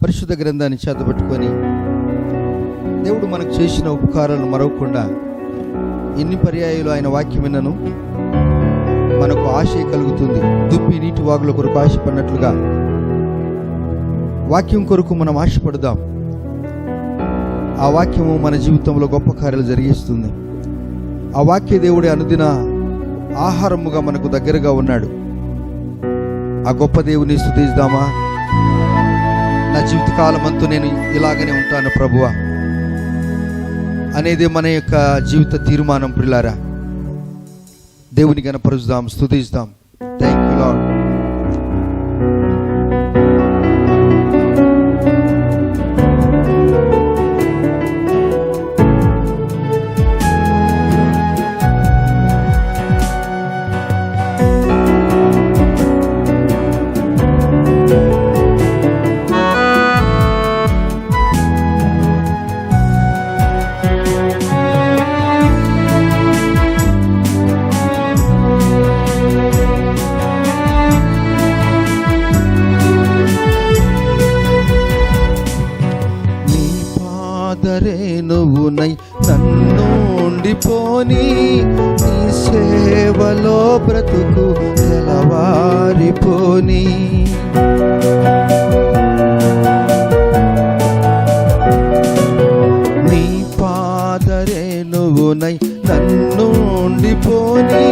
పరిశుద్ధ గ్రంథాన్ని చేతబట్టుకొని దేవుడు మనకు చేసిన ఉపకారాలను మరవకుండా ఎన్ని పర్యాయాలు ఆయన వాక్యం విన్నను మనకు ఆశ కలుగుతుంది. దుప్పి నీటి వాగుల కొరకు ఆశపడినట్లుగా వాక్యం కొరకు మనం ఆశపడదాం. ఆ వాక్యము మన జీవితంలో గొప్ప కార్యాలు జరిగిస్తుంది. ఆ వాక్య దేవుడి అనుదిన ఆహారముగా మనకు దగ్గరగా ఉన్నాడు. ఆ గొప్ప దేవుని స్తుతిద్దామా? నా జీవితకాలం అంతా నేను ఇలాగనే ఉంటాను ప్రభువా అనేది మన యొక్క జీవిత తీర్మానం. ప్రియులారా, దేవుని గణపరుస్తాం, స్తుతిస్తాం. Thank you Lord. నువ్వునై నన్ను ఉండిపోని నీ సేవలో బ్రతుకు తెలవారిపోని. నీ పాదరే నువ్వునై నన్ను ఉండిపోని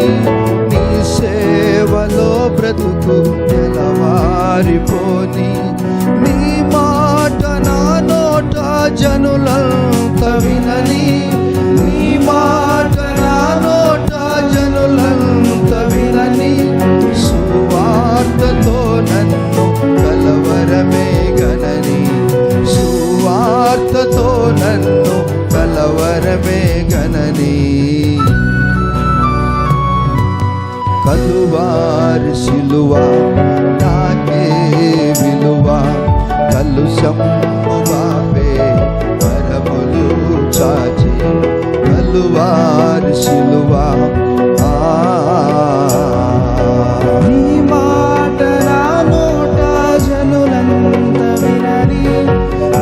నీ సేవలో బ్రతుకు తెలవారిపోని. నీ మాట నా నోట జనులంత వినని, నీ మాట నా నోట జనులంత వినని. సువార్తతో నన్ను కలవరమే గనని, సువార్తతో నన్ను కలవరమే గనని. కలువారి సిలువ నాకే విలువ, కలుషము బాపే వరములు చాచి. కలువారి సిలువ నీ మాట నా నోట జనులంత వినని,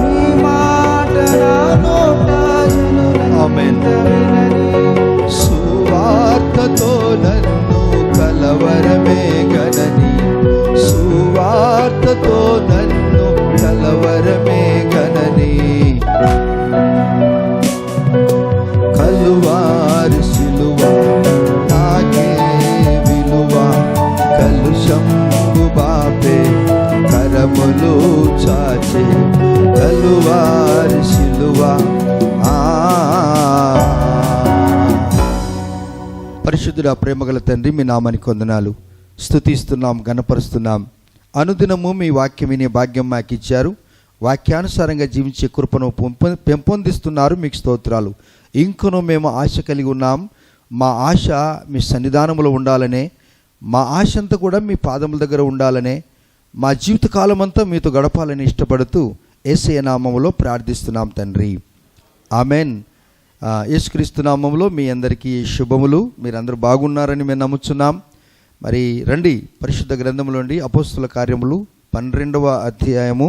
నీ మాట నా నోట జనులంత వినని. సువార్తతో నన్ను కలవరమే గనని, సువార్తతో నన్ను కలవరమే గనని. కలువారి సిలువ నాకే విలువ, కలుషము బాపే కరములు చాచే. కలువారి సిలువ. పరిశుద్ధుడా, ప్రేమగల తండ్రి, మీ నామానికి వందనాలు. స్తుతిస్తున్నాం, గణపరుస్తున్నాం. అనుదినము మీ వాక్యం వినే భాగ్యం మాకు ఇచ్చారు. వాక్యానుసారంగా జీవించే కృపను పెంపొందిస్తున్నారు. మీకు స్తోత్రాలు. ఇంకనూ మేము ఆశ కలిగి ఉన్నాం. మా ఆశ మీ సన్నిధానంలో ఉండాలనే, మా ఆశ అంతా కూడా మీ పాదముల దగ్గర ఉండాలనే, మా జీవితకాలం అంతా మీతో గడపాలని ఇష్టపడుతూ యేసయ్య నామములో ప్రార్థిస్తున్నాం తండ్రి. ఆమెన్. యేసుక్రీస్తు నామములో మీ అందరికీ శుభములు. మీరందరూ బాగున్నారని మేము నమ్ముచున్నాం. మరి రండి, పరిశుద్ధ గ్రంథములోండి అపోస్తుల కార్యములు 12వ అధ్యాయము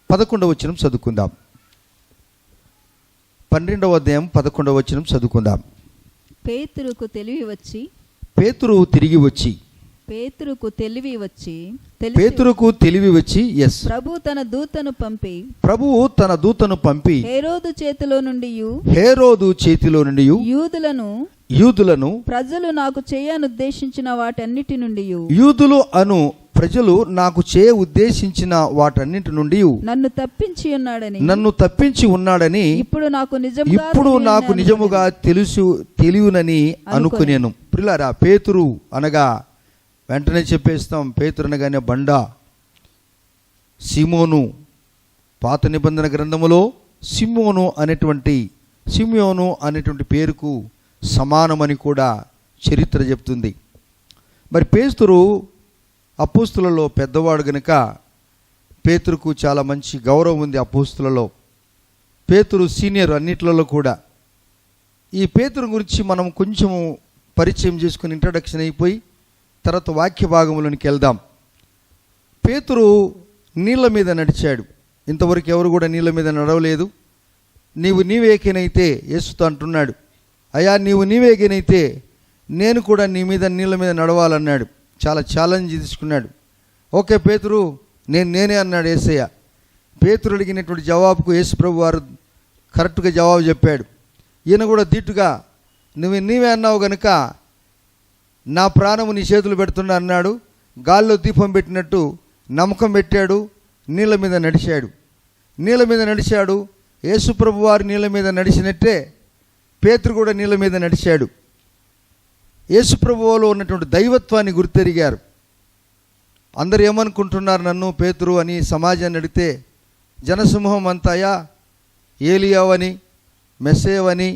11వ వచనం చదువుకుందాం. 12వ అధ్యాయం 11వ వచనం చదువుకుందాం. పేతురుకు తెలివి వచ్చి, పేతురు తిరిగి వచ్చి, పేతురుకు తెలివి వచ్చి ఎస్ ప్రభువు తన దూతను పంపి హేరోదు చేతిలో నుండి యూదులను ప్రజలు నాకు చేయనుద్దేశించిన వాటన్నిటి నుండి నన్ను తప్పించి ఉన్నాడని ఇప్పుడు నాకు నిజముగా తెలియనని అనుకునేను. ప్రియులారా, పేతురు అనగా వెంటనే చెప్పేస్తాం, పేతురు అనగానే బండ. సిమోను, పాత నిబంధన గ్రంథములో సిమోను అనేటువంటి పేరుకు సమానమని కూడా చరిత్ర చెప్తుంది. మరి పేతురు అపోస్తులలో పెద్దవాడు గనుక పేతురుకు చాలా మంచి గౌరవం ఉంది అపోస్తులలో. పేతురు సీనియర్ అన్నిట్లలో కూడా. ఈ పేతురు గురించి మనం కొంచెం పరిచయం చేసుకుని ఇంట్రడక్షన్ అయిపోయి తర్వాత వాక్య భాగంలోనికి వెళ్దాం. పేతురు నీళ్ళ మీద నడిచాడు. ఇంతవరకు ఎవరు కూడా నీళ్ళ మీద నడవలేదు. నీవేకేనైతే యేసుతో అంటున్నాడు, అయ్యా నీవేకేనైతే నేను కూడా నీ మీద నీళ్ళ మీద నడవాలన్నాడు. చాలా ఛాలెంజ్ తీసుకున్నాడు. ఓకే పేతురు, నేనే అన్నాడు యేసయ్య. పేతురు అడిగినటువంటి జవాబుకు యేసు ప్రభు వారు కరెక్ట్గా జవాబు చెప్పాడు. ఈయన కూడా దీటుగా నీవే అన్నావు గనుక నా ప్రాణము నీ చేతులు పెడుతున్నా అన్నాడు. గాల్లో దీపం పెట్టినట్టు నమ్మకం పెట్టాడు. నీళ్ళ మీద నడిచాడు. యేసు ప్రభు వారు నీళ్ళ మీద నడిచినట్టే పేతురు కూడా నీళ్ళ మీద నడిచాడు. యేసు ప్రభువులో ఉన్నటువంటి దైవత్వాన్ని గుర్తెరిగారు. అందరు ఏమనుకుంటున్నారు నన్ను పేతురు అని సమాజాన్ని అడిగితే జనసమూహం అంతాయా ఏలియావని, మెస్సేయవని,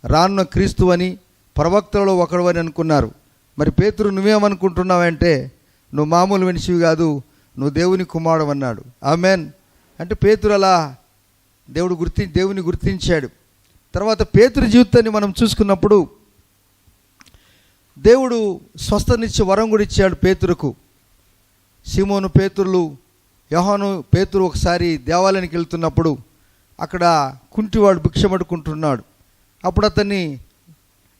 రానున్న క్రీస్తువని, ప్రవక్తలలో ఒకడవని అనుకున్నారు. మరి పేతురు నువ్వేమనుకుంటున్నావంటే నువ్వు మామూలు మనిషివి కాదు, నువ్వు దేవుని కుమారుడు అన్నాడు. ఆమెన్. అంటే పేతురు అలా దేవుని గుర్తించాడు. తర్వాత పేతురు జీవితాన్ని మనం చూసుకున్నప్పుడు దేవుడు స్వస్థనిచ్చి వరం కూడా ఇచ్చాడు పేతురుకు. సీమోను పేతురులు, యోహాను పేతురు ఒకసారి దేవాలయానికి వెళ్తున్నప్పుడు అక్కడ కుంటివాడు భిక్షమడుకుంటున్నాడు. అప్పుడు అతన్ని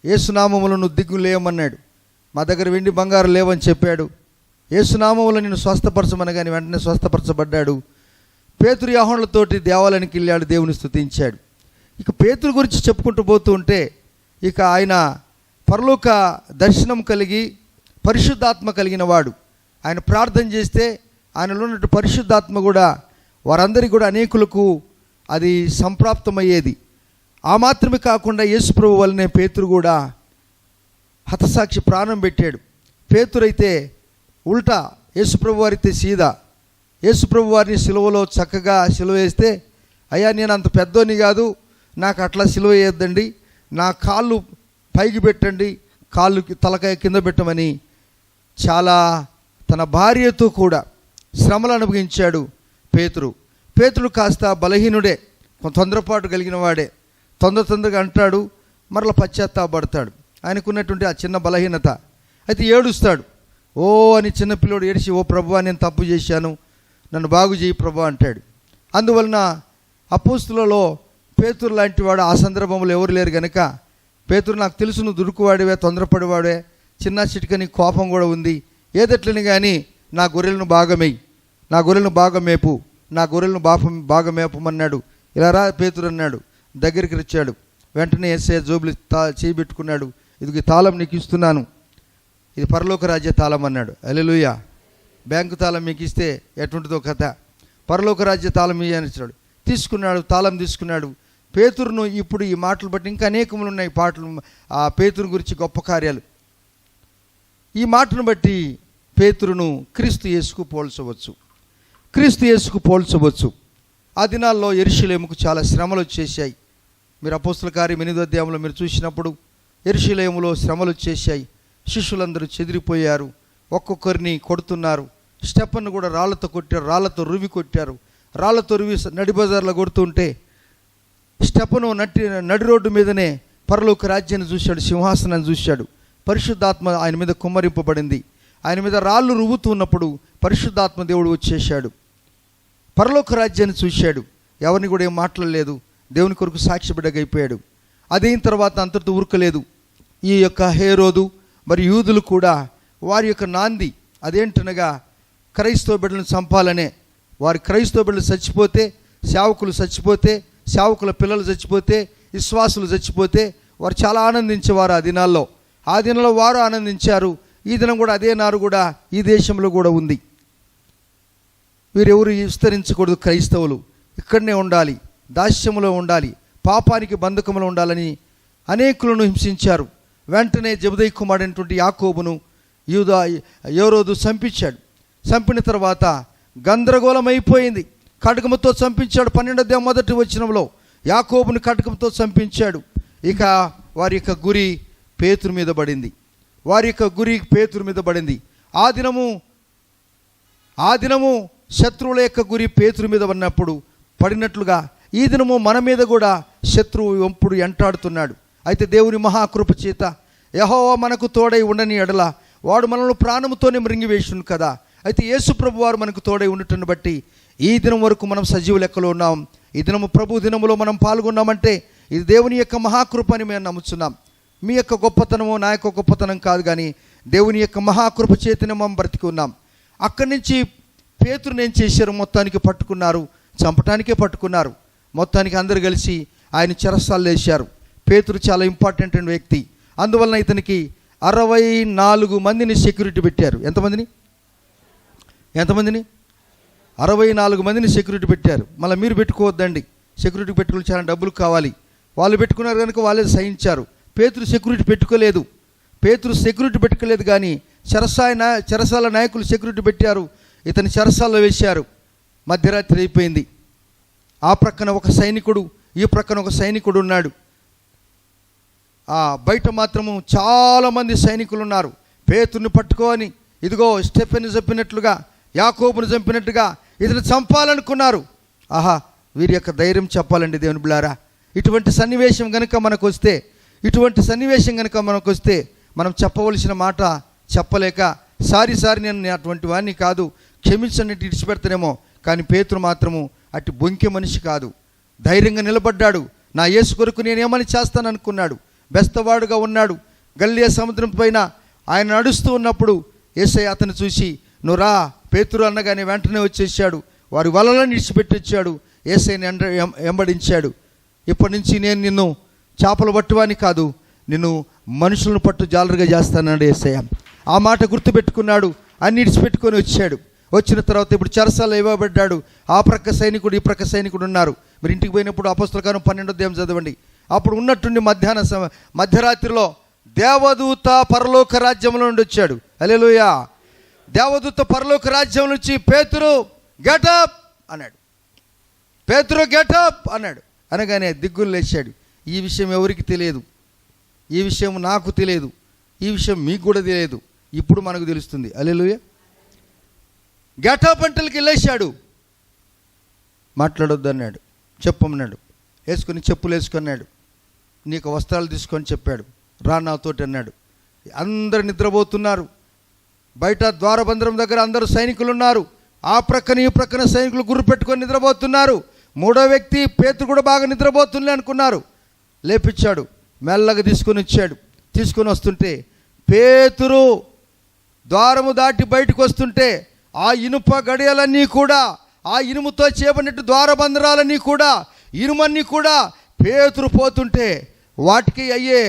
యేసునామములో నువ్వు దిగ్గు లేవమన్నాడు. మా దగ్గర వెండి బంగారం లేవని చెప్పాడు. యేసునామములో నిన్ను స్వస్థపరచమనగాని వెంటనే స్వస్థపరచబడ్డాడు. పేతురు యోహానులతోటి దేవాలయానికి వెళ్ళాడు, దేవుని స్తుతించాడు. ఇక పేతురు గురించి చెప్పుకుంటూ పోతూ ఉంటే ఇక ఆయన పరలోక దర్శనం కలిగి పరిశుద్ధాత్మ కలిగిన వాడు. ఆయన ప్రార్థన చేస్తే ఆయనలో ఉన్న పరిశుద్ధాత్మ కూడా వారందరికీ కూడా అనేకులకు అది సంప్రాప్తమయ్యేది. ఆ మాత్రమే కాకుండా యేసు ప్రభు వల్లనే పేతురు కూడా హతసాక్షి ప్రాణం పెట్టాడు. పేతురు అయితే ఉల్టా, యేసు ప్రభు వారైతే సీదా. యేసు ప్రభు వారిని సిలువలో చక్కగా సిలువ వేస్తే, అయ్యా నేను అంత పెద్దోని కాదు, నాకు అట్లా సిలువ వేయొద్దండి, నా కాళ్ళు పైకి పెట్టండి, కాళ్ళుకి తలకాయ కింద పెట్టమని చాలా తన భార్యతో కూడా శ్రమలు అనుభవించాడు పేతురు కాస్త బలహీనుడే, తొందరపాటు కలిగిన వాడే. తొందరగా అంటాడు, మరలా పశ్చాత్తాపడతాడు. ఆయనకున్నటువంటి ఆ చిన్న బలహీనత. అయితే ఏడుస్తాడు. ఓ అని చిన్నపిల్లోడు ఏడిచి, ఓ ప్రభువా నేను తప్పు చేశాను, నన్ను బాగు చేయి ప్రభువా అంటాడు. అందువలన అపోస్తులలో పేతురు లాంటి వాడు ఆ సందర్భంలో ఎవరు లేరు కనుక, పేతురు నాకు తెలుసు నువ్వు దుడుకువాడివే, తొందరపడివాడే, చిన్న చిటికని కోపం కూడా ఉంది, ఏదట్లని కానీ నా గొర్రెలను బాగమేయి, నా గొర్రెలను బాగా మేపు, నా గొర్రెలను బాగా మేపమన్నాడు. ఇలా రా పేతురు అన్నాడు. దగ్గరికి వచ్చాడు. వెంటనే యేసయ్య జోబులు చేయబెట్టుకున్నాడు. ఇది తాళం నీకు ఇస్తున్నాను, ఇది పరలోక రాజ్య తాళం అన్నాడు. హల్లెలూయా. బ్యాంకు తాళం మీకు ఇస్తే ఎటువంటిదో కథ, పరలోక రాజ్య తాళం ఇచ్చాడు. తీసుకున్నాడు, తాళం తీసుకున్నాడు. పేతురును ఇప్పుడు ఈ మాటలు బట్టి ఇంకా అనేకములు ఉన్నాయి పాటలు ఆ పేతురు గురించి గొప్ప కార్యాలు. ఈ మాటను బట్టి పేతురును క్రీస్తు యేసుకు పోల్చవచ్చు. ఆ దినాల్లో యెరూషలేముకు చాలా శ్రమలు వచ్చేసాయి. మీరు అపోస్తల కార్యం 8వ అధ్యాయంలో మీరు చూసినప్పుడు యెరూషలేములో శ్రమలు వచ్చేసాయి. శిష్యులందరూ చెదిరిపోయారు, ఒక్కొక్కరిని కొడుతున్నారు. స్టెఫను కూడా రాళ్లతో కొట్టారు, రాళ్లతో రువి కొట్టారు. రాళ్లతో రువి నడి బజార్లో కొడుతుంటే స్టెఫను నడి రోడ్డు మీదనే పరలోక రాజ్యాన్ని చూశాడు, సింహాసనాన్ని చూశాడు. పరిశుద్ధాత్మ ఆయన మీద కుమ్మరింపబడింది. ఆయన మీద రాళ్ళు రువ్వుతున్నప్పుడు పరిశుద్ధాత్మ దేవుడు వచ్చేశాడు. పరలోక రాజ్యాన్ని చూశాడు. ఎవరిని కూడా ఏం మాట్లాడలేదు, దేవుని కొరకు సాక్షిబిడ్డగా అయిపోయాడు. అదైన తర్వాత అంతటితో ఊరకలేదు. ఈ యొక్క హేరోదు మరి యూదులు కూడా వారి యొక్క నాంది అదేంటనగా క్రైస్తవ బిడ్డలను చంపాలనే. వారి క్రైస్తవ బిడ్డలు చచ్చిపోతే, సేవకులు చచ్చిపోతే, సేవకుల పిల్లలు చచ్చిపోతే, విశ్వాసులు చచ్చిపోతే వారు చాలా ఆనందించేవారు. ఆ దినంలో వారు ఆనందించారు. ఈ దినం కూడా అదే నారు కూడా ఈ దేశంలో కూడా ఉంది. వీరెవరు విస్తరించకూడదు, క్రైస్తవులు ఇక్కడనే ఉండాలి, దాస్యములో ఉండాలి, పాపానికి బంధకములో ఉండాలని అనేకులను హింసించారు. వెంటనే జెబెదయి కుమారుడైనటువంటి యాకోబును హేరోదు చంపించాడు. చంపిన తర్వాత గందరగోళం అయిపోయింది. ఖడ్గముతో చంపించాడు. 12వ అధ్యాయం 1వ వచనంలో యాకోబుని ఖడ్గముతో చంపించాడు. ఇక వారి యొక్క గురి పేతురు మీద పడింది. ఆ దినము శత్రువుల యొక్క గురి పేతురు మీద పడినట్లుగా ఈ దినము మన మీద కూడా శత్రువు వంపుడు ఎంటాడుతున్నాడు. అయితే దేవుని మహాకృప చేత యెహోవా మనకు తోడై ఉండని ఎడల వాడు మనల్ని ప్రాణముతోనే మృంగివేసును కదా. అయితే యేసు ప్రభు వారు మనకు తోడై ఉండటం బట్టి ఈ దినం వరకు మనం సజీవ లెక్కలో ఉన్నాం. ఈ దినము ప్రభు దినములో మనం పాల్గొన్నామంటే ఇది దేవుని యొక్క మహాకృప అని మేము నమ్ముతున్నాం. మీ యొక్క గొప్పతనము నా యొక్క గొప్పతనం కాదు, కానీ దేవుని యొక్క మహాకృప చేతిని మనం బ్రతికి ఉన్నాం. అక్కడి నుంచి పేతురుని ఏం చేశారు? మొత్తానికి పట్టుకున్నారు, చంపటానికే పట్టుకున్నారు. మొత్తానికి అందరు కలిసి ఆయన చెరసాల్లో వేశారు. పేతురు చాలా ఇంపార్టెంట్ అయిన వ్యక్తి, అందువలన ఇతనికి 64 మందిని సెక్యూరిటీ పెట్టారు. ఎంతమందిని? 64 మందిని సెక్యూరిటీ పెట్టారు. మళ్ళీ మీరు పెట్టుకోవద్దండి, సెక్యూరిటీ పెట్టుకుని చాలా డబ్బులు కావాలి. వాళ్ళు పెట్టుకున్నారు కనుక వాళ్ళే సహించారు. పేతురు సెక్యూరిటీ పెట్టుకోలేదు కానీ చెరసాల నాయకులు సెక్యూరిటీ పెట్టారు. ఇతని చెరసాల్లో వేశారు. మధ్యరాత్రి అయిపోయింది. ఆ ప్రక్కన ఒక సైనికుడు, ఈ ప్రక్కన ఒక సైనికుడు ఉన్నాడు. బయట మాత్రము చాలామంది సైనికులు ఉన్నారు. పేతురుని పట్టుకొని ఇదిగో స్టెఫెన్ని చంపినట్లుగా, యాకోబును చంపినట్టుగా ఇతను చంపాలనుకున్నారు. ఆహా, వీరి యొక్క ధైర్యం చెప్పాలండి దేవుని బిడ్డలారా. ఇటువంటి సన్నివేశం కనుక మనకు వస్తే మనం చెప్పవలసిన మాట చెప్పలేక సారి నేను అటువంటి వాడిని కాదు, క్షమించండి ఇడిచిపెడతానేమో. కానీ పేతురు మాత్రము అటు బొంకె మనిషి కాదు, ధైర్యంగా నిలబడ్డాడు. నా యేసు కొరకు నేను ఏమని చేస్తాననుకున్నాడు. బెస్తవాడుగా ఉన్నాడు. గలిలయ సముద్రం పైన ఆయన నడుస్తూ ఉన్నప్పుడు యేసయ్య అతను చూసి నువ్వు రా పేతురు అనగానే వెంటనే వచ్చేసాడు. వారి వలలను విడిచిపెట్టి వచ్చాడు. యేసయ్యని వెంబడించాడు. ఇప్పటి నుంచి నేను నిన్ను చేపలు పట్టువాని కాదు, నిన్ను మనుషులను పట్టు జాలరుగా చేస్తానన్నాడు యేసయ్య. ఆ మాట గుర్తుపెట్టుకున్నాడు. అన్ని విడిచిపెట్టుకొని వచ్చాడు. వచ్చిన తర్వాత ఇప్పుడు చెరసాల్లో ఇవ్వబడ్డాడు. ఆ ప్రక్క సైనికుడు, ఈ ప్రక్క సైనికుడు ఉన్నారు. మీరు ఇంటికి పోయినప్పుడు అపోస్తల కార్యం 12వ అధ్యాయం చదవండి. అప్పుడు ఉన్నట్టుండి మధ్యరాత్రిలో దేవదూత పరలోక రాజ్యంలో నుండి వచ్చాడు. హల్లెలూయా. దేవదూత పరలోక రాజ్యం నుంచి పేతురు గెటప్ అన్నాడు. పేతురు గెటప్ అన్నాడు. అనగానే దిగ్గులు లేచాడు. ఈ విషయం ఎవరికి తెలియదు, ఈ విషయం నాకు తెలియదు, ఈ విషయం మీకు కూడా తెలియదు. ఇప్పుడు మనకు తెలుస్తుంది. హల్లెలూయా. గెటప్ అంటలకి వెళ్ళేశాడు. మాట్లాడొద్దు అన్నాడు, చెప్పమన్నాడు. చెప్పులు వేసుకున్నాడు. నీకు వస్త్రాలు తీసుకొని చెప్పాడు. రా నాతోటి అన్నాడు. అందరు నిద్రపోతున్నారు. బయట ద్వారబంధరం దగ్గర అందరూ సైనికులు ఉన్నారు. ఆ ప్రక్కన ఈ ప్రక్కన సైనికులు గుర్రు పెట్టుకొని నిద్రపోతున్నారు. మూడో వ్యక్తి పేతురు కూడా బాగా నిద్రపోతుంది అనుకున్నారు. లేపించాడు, మెల్లగా తీసుకొని వస్తుంటే పేతురు ద్వారము దాటి బయటకు వస్తుంటే ఆ ఇనుప గడియలన్నీ కూడా, ఆ ఇనుముతో చేయబడినట్టు ద్వారబంధరాలన్నీ కూడా, ఇనుమన్నీ కూడా పేతురు పోతుంటే వాటికి అయ్యే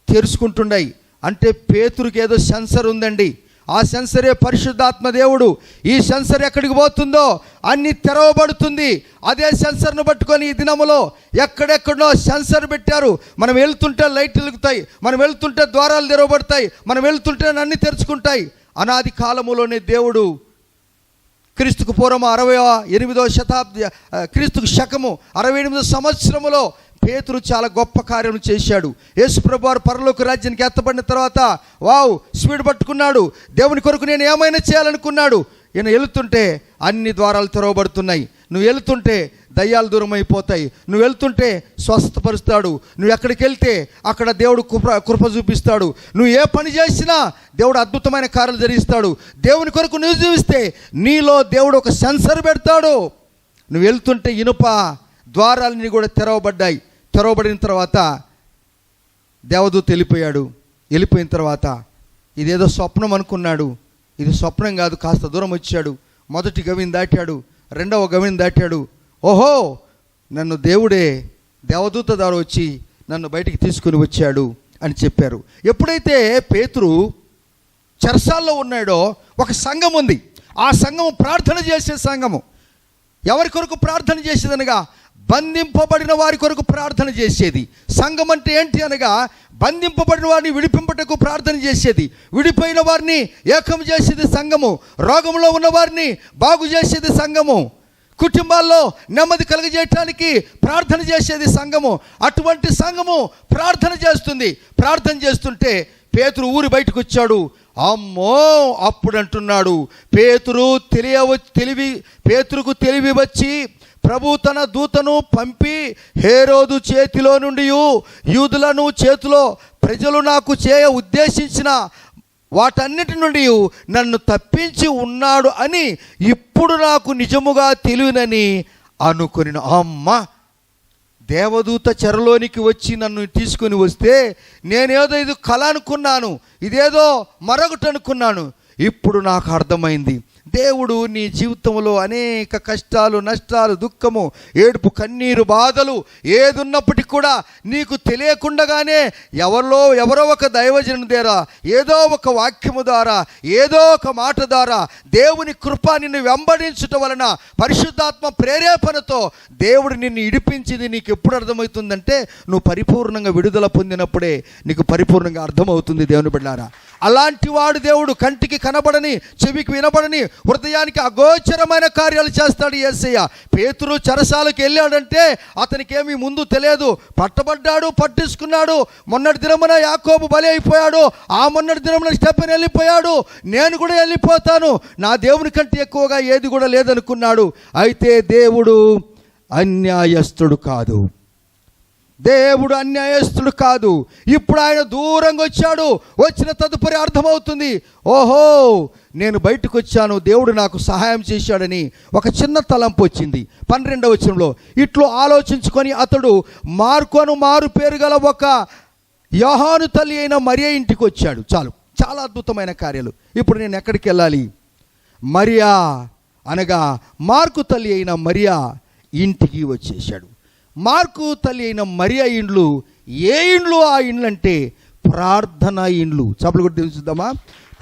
తెరుచుకుంటున్నాయి. అంటే పేతురుకి ఏదో సెన్సర్ ఉందండి. ఆ సెన్సరే పరిశుద్ధాత్మ దేవుడు. ఈ సెన్సర్ ఎక్కడికి పోతుందో అన్ని తెరవబడుతుంది. అదే సెన్సర్ను పట్టుకొని ఈ దినములో ఎక్కడెక్కడో సెన్సర్ పెట్టారు. మనం వెళ్తుంటే లైట్లు వెలుగుతాయి, మనం వెళ్తుంటే ద్వారాలు తెరవబడతాయి, మనం వెళ్తుంటే అన్ని తెరుచుకుంటాయి. అనాది కాలములోనే దేవుడు క్రీస్తుకు పూర్వం 68వ శతాబ్ది, క్రీస్తుకు శకము 68వ సంవత్సరములో పేతురు చాలా గొప్ప కార్యం చేశాడు. యేసు ప్రభువు వారు పరలోక రాజ్యానికి ఎత్తబడిన తర్వాత స్పీడ్ పట్టుకున్నాడు. దేవుని కొరకు నేను ఏమైనా చేయాలనుకున్నాడు. ఈయన వెళుతుంటే అన్ని ద్వారాలు తెరవబడుతున్నాయి. నువ్వు వెళుతుంటే దయ్యాలు దూరం అయిపోతాయి. నువ్వు వెళ్తుంటే స్వస్థపరుస్తాడు. నువ్వు ఎక్కడికి వెళ్తే అక్కడ దేవుడు కృప చూపిస్తాడు. నువ్వు ఏ పని చేసినా దేవుడు అద్భుతమైన కార్యాలు జరిగిస్తాడు. దేవుని కొరకు నువ్వు జీవిస్తే నీలో దేవుడు ఒక సెన్సర్ పెడతాడు. నువ్వు వెళ్తుంటే ఇనుప ద్వారాలన్నీ కూడా తెరవబడిన తర్వాత దేవదూత వెళ్ళిపోయిన తర్వాత ఇదేదో స్వప్నం అనుకున్నాడు. ఇది స్వప్నం కాదు. కాస్త దూరం వచ్చాడు. మొదటి గవిని దాటాడు, రెండవ గవిని దాటాడు. ఓహో, నన్ను దేవుడే దేవదూత ద్వారా వచ్చి నన్ను బయటికి తీసుకుని వచ్చాడు అని చెప్పారు. ఎప్పుడైతే పేతురు చెరసాల్లో ఉన్నాడో ఒక సంఘం ఉంది. ఆ సంఘము ప్రార్థన చేసే సంఘము. ఎవరి కొరకు ప్రార్థన చేసేదనగా బంధింపబడిన వారి కొరకు ప్రార్థన చేసేది. సంఘం అంటే ఏంటి అనగా బంధింపబడిన వారిని విడిపింపటకు ప్రార్థన చేసేది. విడిపోయిన వారిని ఏకం చేసేది సంఘము. రోగంలో ఉన్న వారిని బాగు చేసేది సంఘము. కుటుంబాల్లో నెమ్మది కలుగజేయటానికి ప్రార్థన చేసేది సంఘము. అటువంటి సంఘము ప్రార్థన చేస్తుంది. ప్రార్థన చేస్తుంటే పేతురు ఊరి బయటకు వచ్చాడు. అమ్మో, అప్పుడు అంటున్నాడు, పేతురుకు తెలివి వచ్చి ప్రభు తన దూతను పంపి హేరోదు చేతిలో నుండి యూదులను చేతిలో ప్రజలు నాకు చేయ ఉద్దేశించిన వాటన్నిటి నుండి నన్ను తప్పించి ఉన్నాడు అని ఇప్పుడు నాకు నిజముగా తెలియనని అనుకొనిను. అమ్మ, దేవదూత చెరలోనికి వచ్చి నన్ను తీసుకొని వస్తే నేనేదో ఇది కల అనుకున్నాను, ఇదేదో మరొకటి అనుకున్నాను. ఇప్పుడు నాకు అర్థమైంది, దేవుడు నీ జీవితంలో అనేక కష్టాలు, నష్టాలు, దుఃఖము, ఏడుపు, కన్నీరు, బాధలు ఏదున్నప్పటికీ కూడా నీకు తెలియకుండానే ఎవరో ఒక దైవజను ద్వారా, ఏదో ఒక వాక్యము ద్వారా, ఏదో ఒక మాట ద్వారా దేవుని కృప నిన్ను వెంబడించటం వలన, పరిశుద్ధాత్మ ప్రేరేపణతో దేవుడు నిన్ను ఇడిపించింది నీకు ఎప్పుడు అర్థమవుతుందంటే నువ్వు పరిపూర్ణంగా విడుదల పొందినప్పుడే నీకు పరిపూర్ణంగా అర్థమవుతుంది. దేవుని బిడ్డలారా, అలాంటి వాడు దేవుడు. కంటికి కనబడని, చెవికి వినబడని, హృదయానికి అగోచరమైన కార్యాలు చేస్తాడు యేసయ్య. పేతురు చెరసాలకు వెళ్ళాడంటే అతనికి ఏమీ ముందు తెలియదు. పట్టబడ్డాడు, పట్టించుకున్నాడు. మొన్నటి దినమున యాకోబు బలి అయిపోయాడు, ఆ మొన్నటి దినమున స్టెఫెను వెళ్ళిపోయాడు. నేను కూడా వెళ్ళిపోతాను, నా దేవుని కంటే ఎక్కువగా ఏది కూడా లేదనుకున్నాడు. అయితే దేవుడు అన్యాయస్తుడు కాదు. దేవుడు అన్యాయస్తుడు కాదు. ఇప్పుడు ఆయన దూరంగా వచ్చాడు. వచ్చిన తదుపరి అర్థమవుతుంది, ఓహో, నేను బయటకు వచ్చాను, దేవుడు నాకు సహాయం చేశాడని ఒక చిన్న తలంపు వచ్చింది. 12వ వచనంలో ఇట్లు ఆలోచించుకొని అతడు మార్కు మారు పేరు గల ఒక యోహాను తల్లి అయిన మరియ ఇంటికి వచ్చాడు. చాలు, చాలా అద్భుతమైన కార్యాలు. ఇప్పుడు నేను ఎక్కడికి వెళ్ళాలి? మరియా అనగా మార్కు తల్లి అయిన మరియా ఇంటికి వచ్చేసాడు. మార్కు తల్లి అయిన మరియా ఇండ్లు ఏ ఇండ్లు? ఆ ఇండ్లు అంటే ప్రార్థన ఇండ్లు. చప్పలు కొట్టి తెలుసుద్దామా?